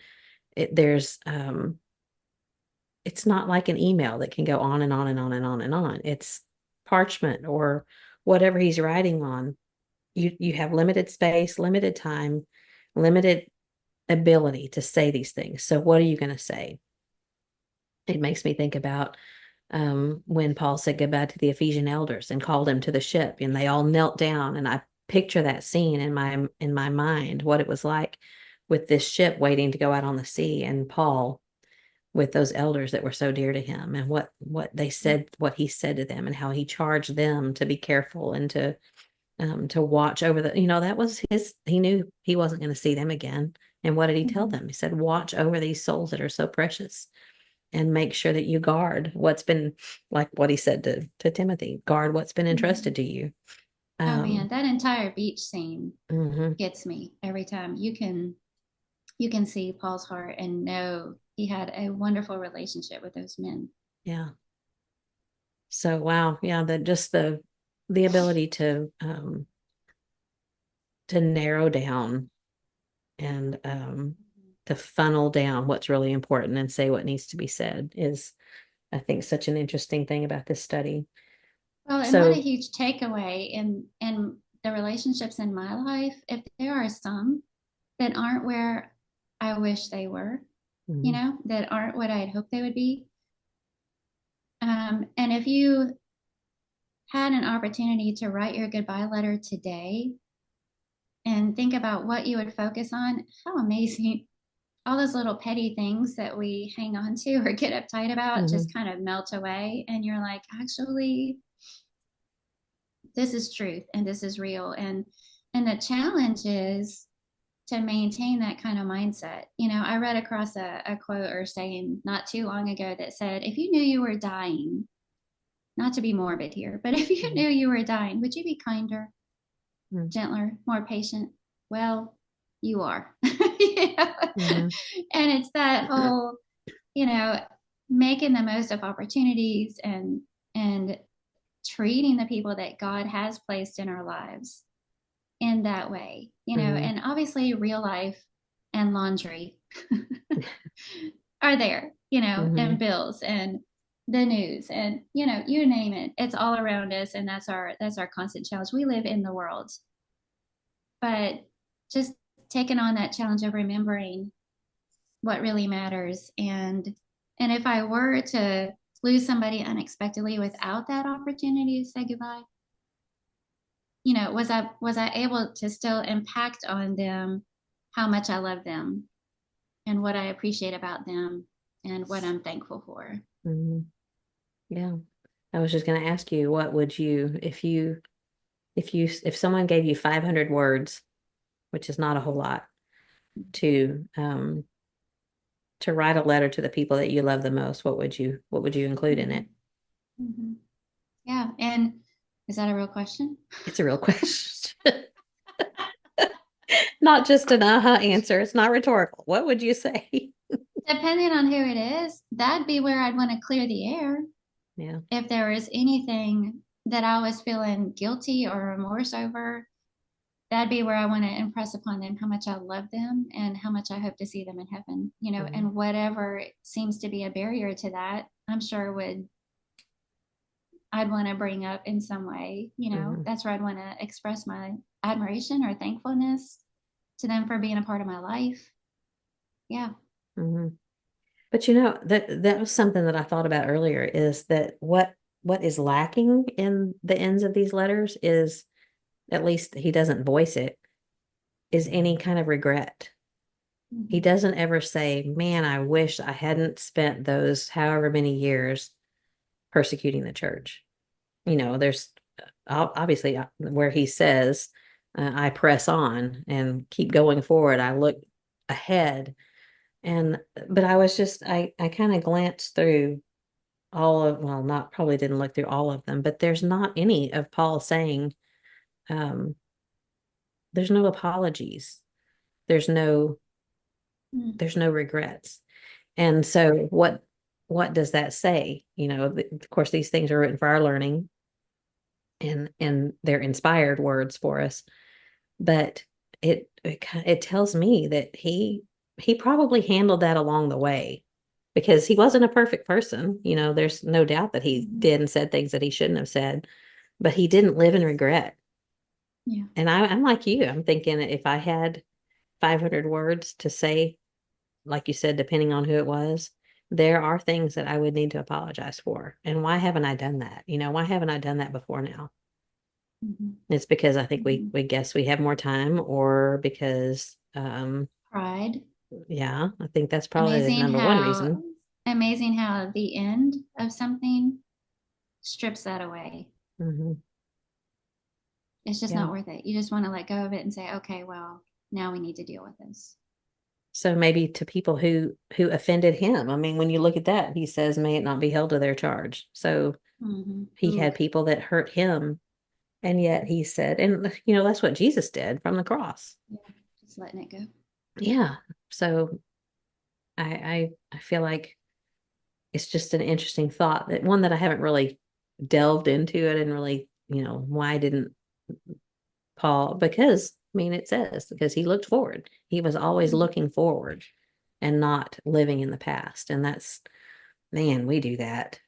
[SPEAKER 1] it's not like an email that can go on and on and on and on and on. It's parchment or whatever he's writing on. You have limited space, limited time, limited ability to say these things. So what are you going to say? It makes me think about when Paul said goodbye to the Ephesian elders and called them to the ship, and they all knelt down. And I picture that scene in my mind, what it was like with this ship waiting to go out on the sea, and Paul with those elders that were so dear to him, and what they said, what he said to them, and how he charged them to be careful and to watch over the, that was his, he knew he wasn't going to see them again. And what did he tell them? He said, watch over these souls that are so precious and make sure that you guard what's been, like what he said to Timothy, guard what's been entrusted to you.
[SPEAKER 2] Oh man, that entire beach scene
[SPEAKER 1] Mm-hmm.
[SPEAKER 2] gets me every time. You can see Paul's heart and know he had a wonderful relationship with those men.
[SPEAKER 1] Yeah. So wow, yeah, that just the ability to narrow down and to funnel down what's really important and say what needs to be said is, I think, such an interesting thing about this study.
[SPEAKER 2] Well, and what a
[SPEAKER 1] So,
[SPEAKER 2] huge takeaway in the relationships in my life. If there are some that aren't where I wish they were,
[SPEAKER 1] mm-hmm,
[SPEAKER 2] that aren't what I had hoped they would be. And if you had an opportunity to write your goodbye letter today and think about what you would focus on, how amazing all those little petty things that we hang on to or get uptight about
[SPEAKER 1] mm-hmm,
[SPEAKER 2] just kind of melt away. And you're like, actually, this is truth and this is real. And the challenge is to maintain that kind of mindset. I read across a quote or saying not too long ago that said, if you knew you were dying, not to be morbid here, but if you knew you were dying, would you be kinder,
[SPEAKER 1] mm-hmm,
[SPEAKER 2] gentler, more patient? Well, you are. And it's that whole, you know, making the most of opportunities and treating the people that God has placed in our lives in that way,
[SPEAKER 1] mm-hmm,
[SPEAKER 2] and obviously real life and laundry are there,
[SPEAKER 1] mm-hmm,
[SPEAKER 2] and bills and the news and you name it, it's all around us, and that's our constant challenge. We live in the world, but just taking on that challenge of remembering what really matters. And if I were to lose somebody unexpectedly without that opportunity to say goodbye, was I able to still impact on them how much I love them and what I appreciate about them and what I'm thankful for.
[SPEAKER 1] mm-hmm. Yeah. I was just going to ask you, what would you, if someone gave you 500 words, which is not a whole lot, to write a letter to the people that you love the most, what would you include in
[SPEAKER 2] Mm-hmm.
[SPEAKER 1] it?
[SPEAKER 2] Mm-hmm. Yeah. And is that a real question?
[SPEAKER 1] It's a real question. Not just an answer. It's not rhetorical. What would you say?
[SPEAKER 2] Depending on who it is, that'd be where I'd want to clear the air.
[SPEAKER 1] Yeah.
[SPEAKER 2] If there was anything that I was feeling guilty or remorse over, that'd be where I want to impress upon them how much I love them and how much I hope to see them in heaven,
[SPEAKER 1] Mm-hmm.
[SPEAKER 2] and whatever seems to be a barrier to that, I'm sure I'd want to bring up in some way.
[SPEAKER 1] Mm-hmm.
[SPEAKER 2] That's where I'd want to express my admiration or thankfulness to them for being a part of my life. Yeah.
[SPEAKER 1] Mm-hmm. But that was something that I thought about earlier, is that what is lacking in the ends of these letters is, at least he doesn't voice it, is any kind of regret. He
[SPEAKER 2] Mm-hmm.
[SPEAKER 1] doesn't ever say, man, I wish I hadn't spent those however many years persecuting the church. There's obviously where he says, I press on and keep going forward. I look ahead. But I kind of glanced through well, not probably didn't look through all of them, but there's not any of Paul saying, um, there's no apologies. There's no,
[SPEAKER 2] Mm-hmm.
[SPEAKER 1] there's no regrets. And so what does that say? Of course, these things are written for our learning, and they're inspired words for us. But it tells me that he probably handled that along the way, because he wasn't a perfect person. There's no doubt that he
[SPEAKER 2] Mhm.
[SPEAKER 1] did and said things that he shouldn't have said, but he didn't live in regret.
[SPEAKER 2] Yeah.
[SPEAKER 1] And I'm like you. I'm thinking if I had 500 words to say, like you said, depending on who it was, there are things that I would need to apologize for. And why haven't I done that? Why haven't I done that before now?
[SPEAKER 2] Mhm.
[SPEAKER 1] It's because I think we
[SPEAKER 2] Mhm.
[SPEAKER 1] we guess we have more time, or because
[SPEAKER 2] Pride.
[SPEAKER 1] yeah, I think that's probably the
[SPEAKER 2] Amazing
[SPEAKER 1] number one
[SPEAKER 2] how
[SPEAKER 1] reason.
[SPEAKER 2] amazing how the end of something strips that away.
[SPEAKER 1] Hmm.
[SPEAKER 2] It's just
[SPEAKER 1] Yeah.
[SPEAKER 2] not worth it. You just want to let go of it and say, okay, well, now we need to deal with this.
[SPEAKER 1] So maybe to people who offended him. I mean, when you look at that, he says, "May it not be held to their charge." So he
[SPEAKER 2] Ooh,
[SPEAKER 1] had people that hurt him, and yet he said, and that's what Jesus did from the cross.
[SPEAKER 2] yeah, just letting it go.
[SPEAKER 1] Yeah. So I feel like it's just an interesting thought, that one that I haven't really delved into. I didn't really, why didn't Paul? Because I mean, it says because he looked forward. He was always
[SPEAKER 2] Mhm.
[SPEAKER 1] looking forward and not living in the past. And that's, man, we do that.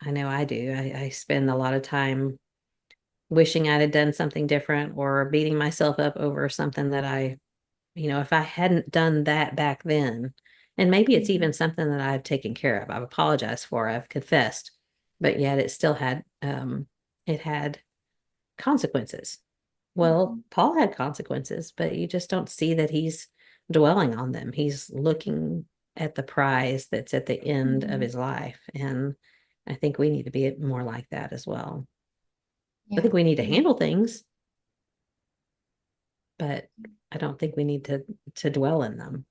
[SPEAKER 1] I know I do. I spend a lot of time wishing I'd have done something different, or beating myself up over something that if I hadn't done that back then, and maybe it's
[SPEAKER 2] Mhm.
[SPEAKER 1] even something that I've taken care of, I've apologized for, I've confessed, but yet it still had consequences. Well,
[SPEAKER 2] Mhm.
[SPEAKER 1] Paul had consequences, but you just don't see that he's dwelling on them. He's looking at the prize that's at the end of
[SPEAKER 2] Mhm.
[SPEAKER 1] his life. And I think we need to be more like that as well. I
[SPEAKER 2] Yeah.
[SPEAKER 1] think we need to
[SPEAKER 2] Yeah.
[SPEAKER 1] handle things, but I don't think we need to dwell in them.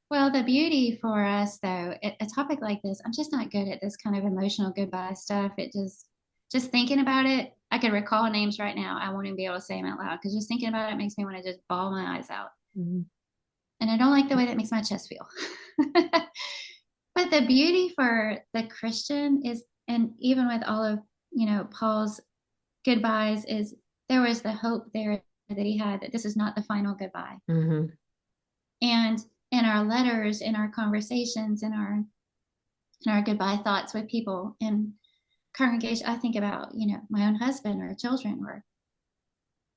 [SPEAKER 2] Well, the beauty for us, though, a topic like this, I'm just not good at this kind of emotional goodbye stuff. It just thinking about it, I could recall names right now. I won't even be able to say them out loud because just thinking about it makes me want to just bawl my eyes out.
[SPEAKER 1] Mhm.
[SPEAKER 2] And I don't like the way that makes my chest feel. But the beauty for the Christian is, and even with all of, Paul's goodbyes, is there was the hope there that he had that this is not the final goodbye.
[SPEAKER 1] Mhm.
[SPEAKER 2] And in our letters, in our conversations, in our goodbye thoughts with people in congregation, I think about, my own husband or children or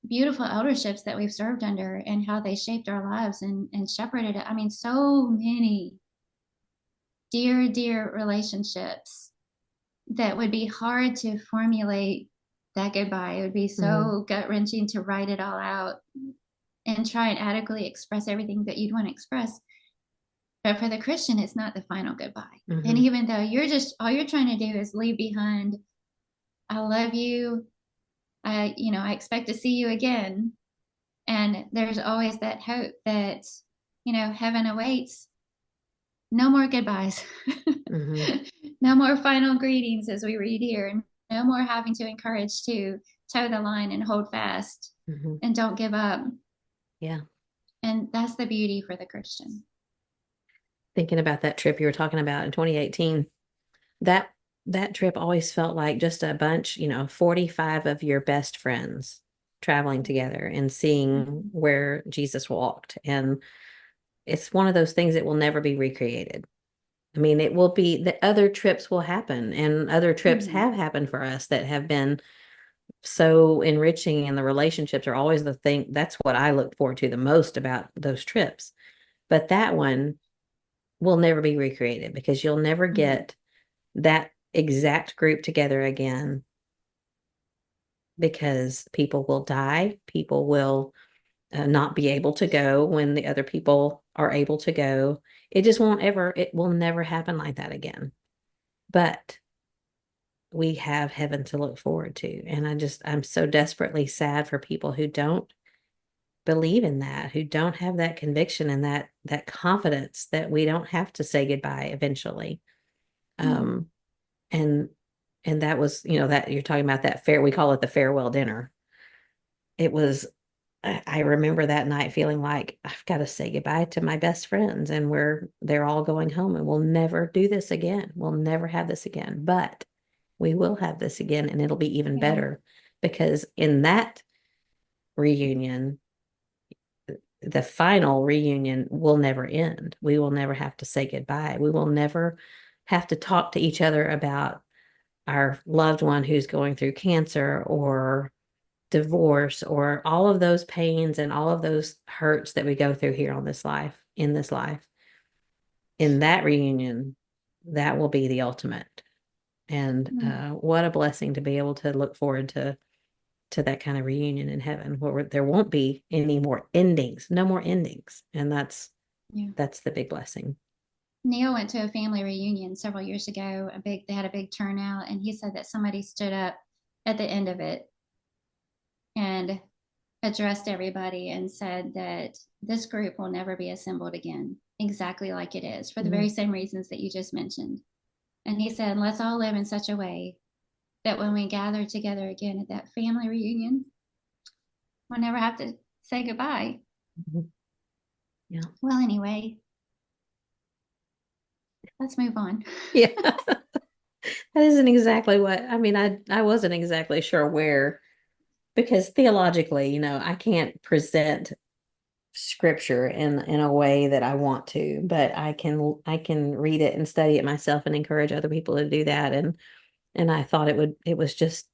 [SPEAKER 2] beautiful elderships that we've served under and how they shaped our lives and shepherded it. I mean, so many dear, dear relationships that would be hard to formulate that goodbye. It would be
[SPEAKER 1] Mhm.
[SPEAKER 2] so gut wrenching to write it all out and try and adequately express everything that you'd want to express. But for the Christian, it's not the final goodbye. And
[SPEAKER 1] Mhm.
[SPEAKER 2] even though all you're trying to do is leave behind, I love you. I expect to see you again. And there's always that hope that, heaven awaits. No more goodbyes.
[SPEAKER 1] Mhm.
[SPEAKER 2] No more final greetings as we read here. And no more having to encourage to toe the line and hold fast
[SPEAKER 1] Mhm.
[SPEAKER 2] and don't give up.
[SPEAKER 1] Yeah.
[SPEAKER 2] And that's the beauty for the Christian.
[SPEAKER 1] Thinking about that trip you were talking about in 2018, that that trip always felt like just a bunch, 45 of your best friends traveling together and seeing
[SPEAKER 2] Mhm.
[SPEAKER 1] where Jesus walked. And it's one of those things that will never be recreated. I mean, it will be, the other trips will happen, and other trips
[SPEAKER 2] Mhm.
[SPEAKER 1] have happened for us that have been so enriching, and the relationships are always the thing. That's what I look forward to the most about those trips. But that one will never be recreated, because you'll never
[SPEAKER 2] Mhm.
[SPEAKER 1] get that exact group together again, because people will die. People will not be able to go when the other people are able to go. It will never happen like that again. But we have heaven to look forward to. And I'm so desperately sad for people who don't believe in that, who don't have that conviction and that confidence that we don't have to say goodbye eventually.
[SPEAKER 2] Mhm.
[SPEAKER 1] Um, and that was, that you're talking about, that fair, we call it the farewell dinner. It was, I remember that night feeling like I've got to say goodbye to my best friends, and they're all going home, and we'll never do this again. We'll never have this again, but we will have this again, and it'll be even
[SPEAKER 2] Yeah.
[SPEAKER 1] better, because in that reunion, the final reunion will never end. We will never have to say goodbye. We will never have to talk to each other about our loved one who's going through cancer or divorce or all of those pains and all of those hurts that we go through here on this life, in this life. In that reunion, that will be the ultimate. And what a blessing to be able to look forward to that kind of reunion in heaven where there won't be any more endings, no more endings. And that's the big blessing.
[SPEAKER 2] Neil went to a family reunion several years ago. They had a big turnout, and he said that somebody stood up at the end of it and addressed everybody and said that this group will never be assembled again, exactly like it is, for the very same reasons that you just mentioned. And he said, let's all live in such a way that when we gather together again at that family reunion, we'll never have to say goodbye.
[SPEAKER 1] Mm-hmm. Yeah.
[SPEAKER 2] Well, anyway, let's move on.
[SPEAKER 1] Yeah. That isn't exactly what I mean. I wasn't exactly sure where, because theologically, I can't present scripture in a way that I want to, but I can read it and study it myself and encourage other people to do that. And I thought it was just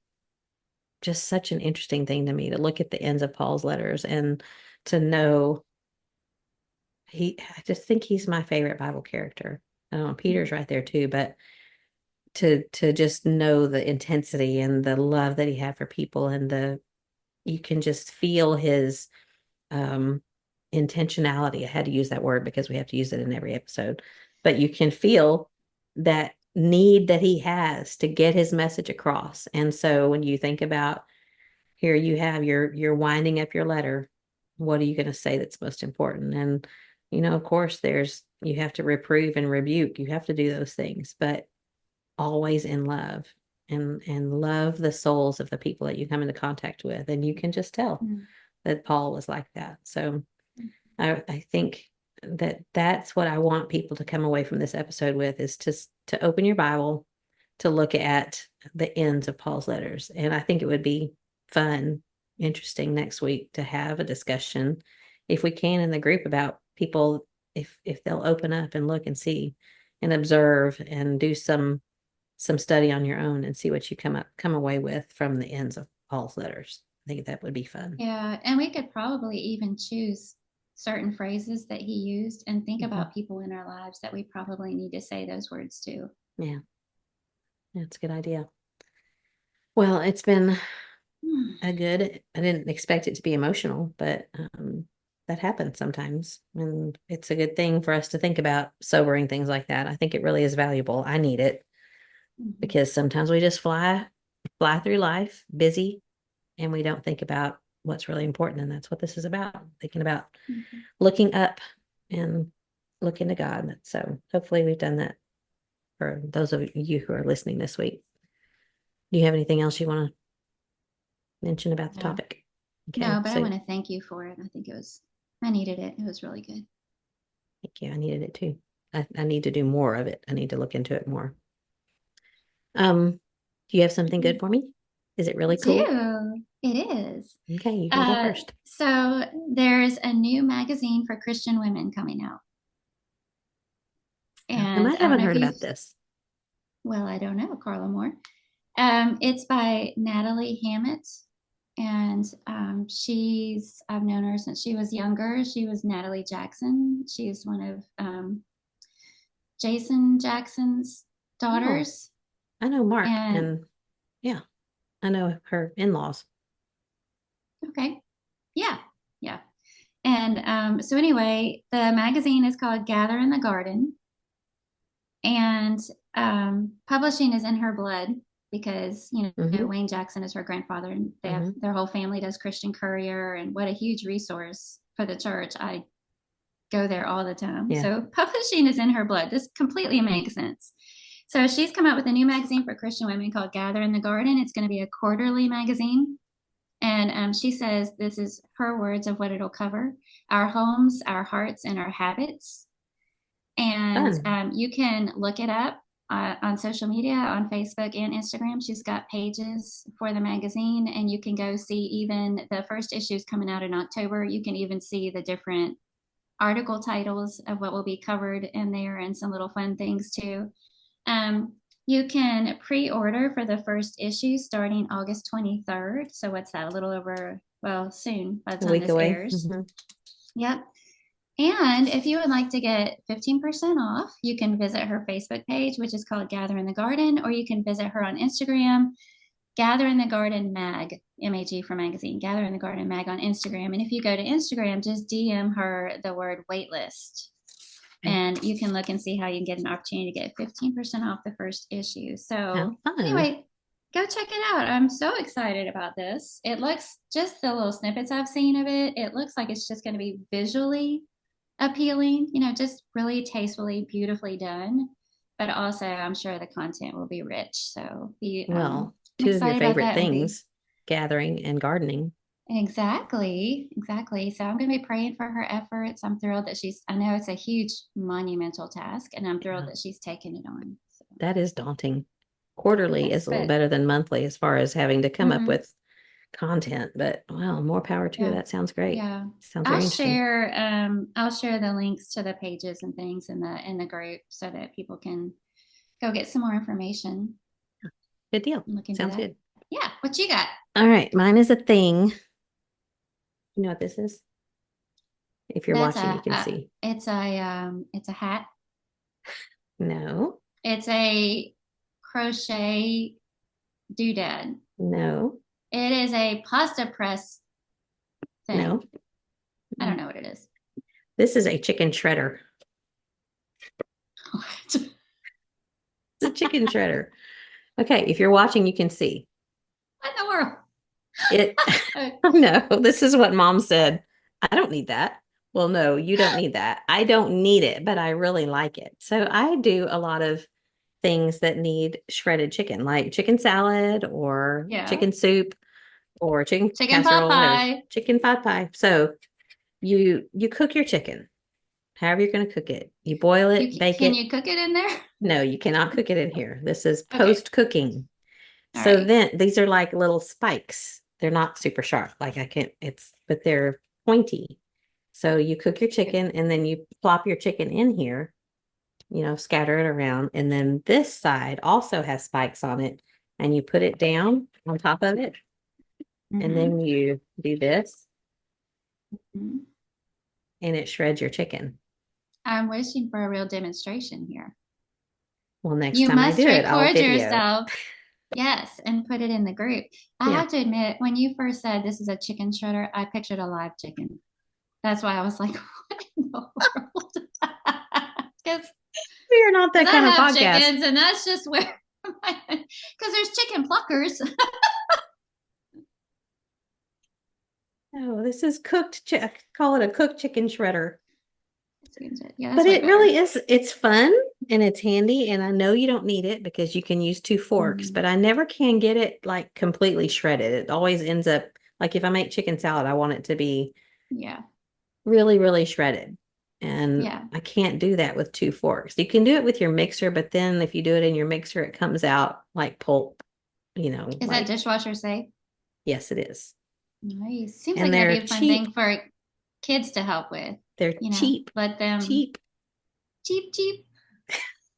[SPEAKER 1] such an interesting thing to me to look at the ends of Paul's letters and to know I just think he's my favorite Bible character. Peter's right there too, but to just know the intensity and the love that he had for people, and you can just feel his um intentionality. I had to use that word because we have to use it in every episode, but you can feel that need that he has to get his message across. And so when you think about, here you have you're winding up your letter, what are you going to say that's most important? And of course, you have to reprove and rebuke, you have to do those things, but always in love, and love the souls of the people that you come into contact with. And you can just tell that Paul was like that. So I think that's what I want people to come away from this episode with, is to open your Bible, to look at the ends of Paul's letters. And I think it would be fun, interesting next week to have a discussion, if we can, in the group, about people, if they'll open up and look and see and observe and do some study on your own and see what you come away with from the ends of Paul's letters. I think that would be fun.
[SPEAKER 2] Yeah, and we could probably even choose certain phrases that he used and think about people in our lives that we probably need to say those words to.
[SPEAKER 1] Yeah. That's a good idea. Well, it's been I didn't expect it to be emotional, but that happens sometimes. And it's a good thing for us to think about sobering things like that. I think it really is valuable. I need it because sometimes we just fly through life busy, and we don't think about what's really important. And that's what this is about, thinking about looking up and looking to God. So hopefully we've done that for those of you who are listening this week. Do you have anything else you want to mention about the topic?
[SPEAKER 2] Okay, no, but I want to thank you for it. I think I needed it. It was really good.
[SPEAKER 1] Thank you. I needed it too. I need to do more of it. I need to look into it more. Do you have something good for me? Is it really cool?
[SPEAKER 2] It is.
[SPEAKER 1] Okay, you can go first.
[SPEAKER 2] So there's a new magazine for Christian women coming out.
[SPEAKER 1] And I haven't heard about this.
[SPEAKER 2] Well, I don't know, Carla Moore. It's by Natalie Hammett, and I've known her since she was younger. She was Natalie Jackson. She's one of Jason Jackson's daughters.
[SPEAKER 1] I know Mark, and yeah, I know her in-laws.
[SPEAKER 2] Okay. Yeah. And so anyway, the magazine is called Gather in the Garden, and publishing is in her blood, because Wayne Jackson is her grandfather, and they have their whole family does Christian Courier, and what a huge resource for the church. I go there all the time. Yeah. So publishing is in her blood. This completely makes sense. So she's come out with a new magazine for Christian women called Gather in the Garden. It's going to be a quarterly magazine. And she says, this is her words of what it'll cover: our homes, our hearts, and our habits. And you can look it up on social media, on Facebook and Instagram. She's got pages for the magazine, and you can go see even the first issues coming out in October. You can even see the different article titles of what will be covered in there and some little fun things too. You can pre-order for the first issue starting August 23rd. So what's that? A little over, well, soon by the
[SPEAKER 1] A
[SPEAKER 2] time
[SPEAKER 1] week
[SPEAKER 2] this
[SPEAKER 1] away.
[SPEAKER 2] airs. Yep. And if you would like to get 15% off, you can visit her Facebook page, which is called Gather in the Garden, or you can visit her on Instagram, Gather in the Garden Mag, MAG for magazine, Gather in the Garden Mag on Instagram. And if you go to Instagram, just DM her the word waitlist. And you can look and see how you can get an opportunity to get 15% off the first issue. So anyway, go check it out. I'm so excited about this. It looks, just the little snippets I've seen of it, it looks like it's just going to be visually appealing, you know, just really tastefully, beautifully done. But also, I'm sure the content will be rich. So
[SPEAKER 1] Well, two of your favorite things, gathering and gardening.
[SPEAKER 2] Exactly. So I'm going to be praying for her efforts. I'm thrilled that I know it's a huge monumental task, and I'm thrilled that she's taken it on. So.
[SPEAKER 1] That is daunting. Quarterly is a little better than monthly as far as having to come up with content, but well, more power to her. That sounds great.
[SPEAKER 2] Yeah.
[SPEAKER 1] Sounds very interesting.
[SPEAKER 2] I'll share the links to the pages and things in the group so that people can go get some more information.
[SPEAKER 1] Good deal. Sounds good.
[SPEAKER 2] Yeah. What you got?
[SPEAKER 1] All right. Mine is a thing. You know what this is? If you're watching, you can see.
[SPEAKER 2] It's a hat.
[SPEAKER 1] No.
[SPEAKER 2] It's a crochet doodad.
[SPEAKER 1] No.
[SPEAKER 2] It is a pasta press thing.
[SPEAKER 1] No.
[SPEAKER 2] I don't know what it is.
[SPEAKER 1] This is a chicken shredder.
[SPEAKER 2] What?
[SPEAKER 1] It's a chicken shredder. Okay, if you're watching, you can see.
[SPEAKER 2] What in the world?
[SPEAKER 1] No, this is what Mom said. I don't need that. Well, no, you don't need that. I don't need it, but I really like it. So I do a lot of things that need shredded chicken, like chicken salad or chicken soup or chicken casserole, whatever. Chicken pot pie. So you cook your chicken, however you're going to cook it. You boil it, bake it.
[SPEAKER 2] Can you cook it in there?
[SPEAKER 1] No, you cannot cook it in here. This is post cooking. So then these are like little spikes. They're not super sharp. Like but they're pointy. So you cook your chicken and then you plop your chicken in here, you know, scatter it around. And then this side also has spikes on it, and you put it down on top of it. And then you do this and it shreds your chicken.
[SPEAKER 2] I'm wishing for a real demonstration here.
[SPEAKER 1] Well, next time I do it, I'll video.
[SPEAKER 2] Yourself. Yes, and put it in the group. I have to admit, when you first said this is a chicken shredder, I pictured a live chicken. That's why I was like, what in the world? Because
[SPEAKER 1] we are not that kind of podcast.
[SPEAKER 2] Chickens, and that's just where, because there's chicken pluckers.
[SPEAKER 1] Oh, this is cooked. Call it a cooked chicken shredder.
[SPEAKER 2] Yeah,
[SPEAKER 1] but it really is. It's fun and it's handy. And I know you don't need it because you can use 2 forks, but I never can get it like completely shredded. It always ends up like if I make chicken salad, I want it to be really, really shredded. And I can't do that with 2 forks. You can do it with your mixer, but then if you do it in your mixer, it comes out like pulp, you know.
[SPEAKER 2] Is that dishwasher safe?
[SPEAKER 1] Yes, it is.
[SPEAKER 2] Nice. Seems like that'd be a fun thing for kids to help with.
[SPEAKER 1] They're cheap.
[SPEAKER 2] Let them cheap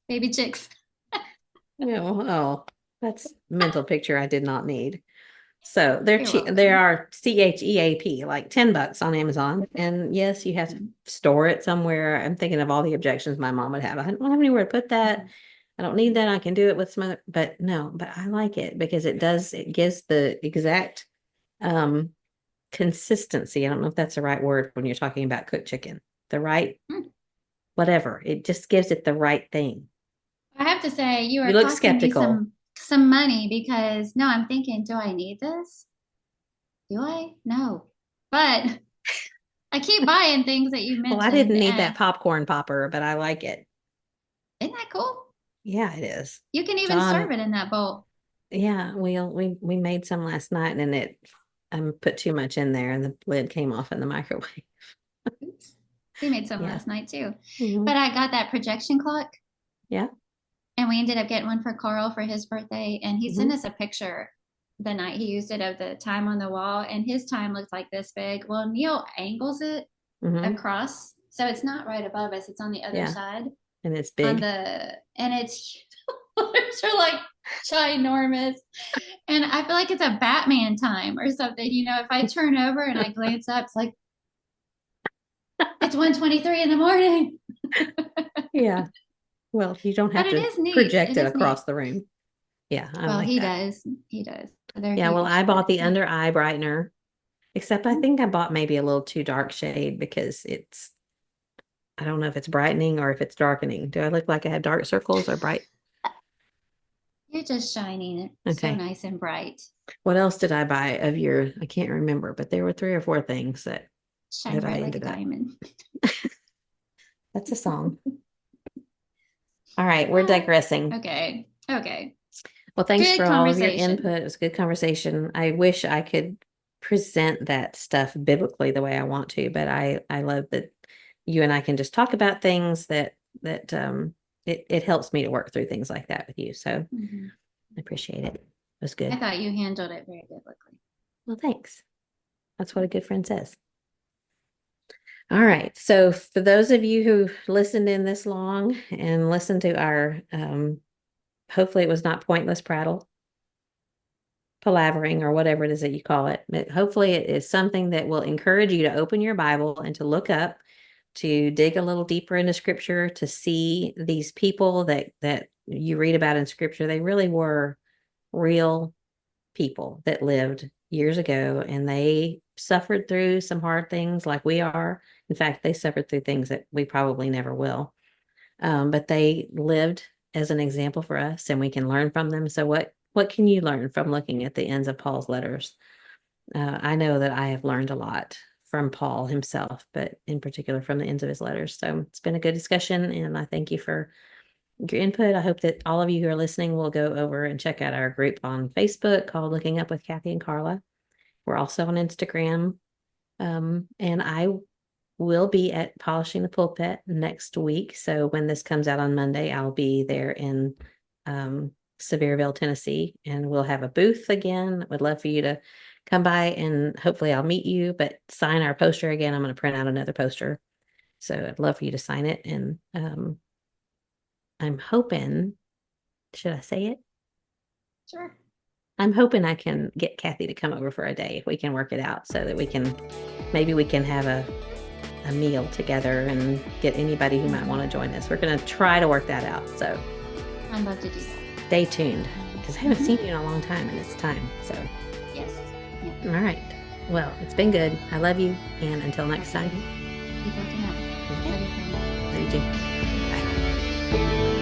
[SPEAKER 2] baby chicks.
[SPEAKER 1] Oh, that's a mental picture I did not need. So they're cheap. They are CHEAP, like $10 on Amazon. And yes, you have to store it somewhere. I'm thinking of all the objections my mom would have. I don't have anywhere to put that. I don't need that. I can do it with some other, but I like it because it gives the exact consistency. I don't know if that's the right word when you're talking about cooked chicken. The right whatever. It just gives it the right thing.
[SPEAKER 2] I have to say, you
[SPEAKER 1] look skeptical.
[SPEAKER 2] Some money because I'm thinking, do I need this? Do I? No. But I keep buying things that you mentioned.
[SPEAKER 1] Well, I didn't need that popcorn popper, but I like it.
[SPEAKER 2] Isn't that cool?
[SPEAKER 1] Yeah, it is.
[SPEAKER 2] You can even serve it in that bowl.
[SPEAKER 1] Yeah, we made some last night and it put too much in there and the lid came off in the microwave.
[SPEAKER 2] Oops. We made some last night too. But I got that projection clock.
[SPEAKER 1] Yeah.
[SPEAKER 2] And we ended up getting one for Carl for his birthday. And he sent
[SPEAKER 1] Mhm.
[SPEAKER 2] us a picture the night he used it of the time on the wall. And his time looked like this big. Well, Neil angles it
[SPEAKER 1] Mhm.
[SPEAKER 2] across. So it's not right above us. It's on the other
[SPEAKER 1] Yeah.
[SPEAKER 2] side.
[SPEAKER 1] And it's
[SPEAKER 2] And
[SPEAKER 1] big.
[SPEAKER 2] it's are like ginormous. And I feel like it's a Batman time or something. You know, if I turn over and I glance up, it's like it's 1:23 in the morning.
[SPEAKER 1] Yeah. Well, you don't
[SPEAKER 2] But
[SPEAKER 1] have
[SPEAKER 2] it
[SPEAKER 1] to
[SPEAKER 2] is neat.
[SPEAKER 1] project
[SPEAKER 2] It
[SPEAKER 1] it
[SPEAKER 2] is neat.
[SPEAKER 1] across the room. Yeah, I
[SPEAKER 2] Well,
[SPEAKER 1] like
[SPEAKER 2] he
[SPEAKER 1] that.
[SPEAKER 2] does. He does. They're
[SPEAKER 1] Yeah, well,
[SPEAKER 2] huge,
[SPEAKER 1] I bought
[SPEAKER 2] but
[SPEAKER 1] the
[SPEAKER 2] yeah.
[SPEAKER 1] under eye brightener, except I think I bought maybe a little too dark shade because I don't know if it's brightening or if it's darkening. Do I look like I have dark circles or bright?
[SPEAKER 2] You're just shining so
[SPEAKER 1] Okay.
[SPEAKER 2] nice and bright.
[SPEAKER 1] What else did I buy of your? I can't remember, but there were 3 or 4 things
[SPEAKER 2] Shine
[SPEAKER 1] that I
[SPEAKER 2] bright like a
[SPEAKER 1] ended up.
[SPEAKER 2] diamond.
[SPEAKER 1] That's a song. All right, we're digressing.
[SPEAKER 2] Okay. Okay.
[SPEAKER 1] Well, thanks
[SPEAKER 2] Good
[SPEAKER 1] for all of your
[SPEAKER 2] conversation.
[SPEAKER 1] input. It was a good conversation. I wish I could present that stuff biblically the way I want to, but I love that you and I can just talk about things that it helps me to work through things like that with you. So
[SPEAKER 2] Mhm.
[SPEAKER 1] I appreciate it. It was
[SPEAKER 2] I
[SPEAKER 1] good.
[SPEAKER 2] thought you handled it very biblically.
[SPEAKER 1] Well, thanks. That's what a good friend says. All right. So for those of you who listened in this long and listened to our hopefully it was not pointless prattle, palavering, or whatever it is that you call it. But hopefully it is something that will encourage you to open your Bible and to look up, to dig a little deeper into scripture, to see these people that you read about in scripture. They really were real people that lived years ago, and they suffered through some hard things like we are. In fact, they suffered through things that we probably never will. But they lived as an example for us, and we can learn from them. So what can you learn from looking at the ends of Paul's letters? I know that I have learned a lot from Paul himself, but in particular from the ends of his letters. So it's been a good discussion, and I thank you for your input. I hope that all of you who are listening will go over and check out our group on Facebook called Looking Up with Kathy and Carla. We're also on Instagram. And I will be at Polishing the Pulpit next week. So when this comes out on Monday, I'll be there in Sevierville, Tennessee, and we'll have a booth again. Would love for you to come by, and hopefully I'll meet you, but sign our poster again. I'm going to print out another poster. So I'd love for you to sign it. And I'm hoping, should I say it?
[SPEAKER 2] Sure.
[SPEAKER 1] I'm hoping I can get Kathy to come over for a day if we can work it out so that maybe we can have a meal together and get anybody who might want to join us. We're going to try to work that out. So
[SPEAKER 2] I'd love to do that.
[SPEAKER 1] stay tuned because I haven't seen you in a long time and it's time. So,
[SPEAKER 2] Yes. Yeah.
[SPEAKER 1] all right. Well, it's been good. I love you. And until next time.
[SPEAKER 2] Keep looking up.
[SPEAKER 1] Okay.
[SPEAKER 2] Love you, friend.
[SPEAKER 1] Love you too. Bye.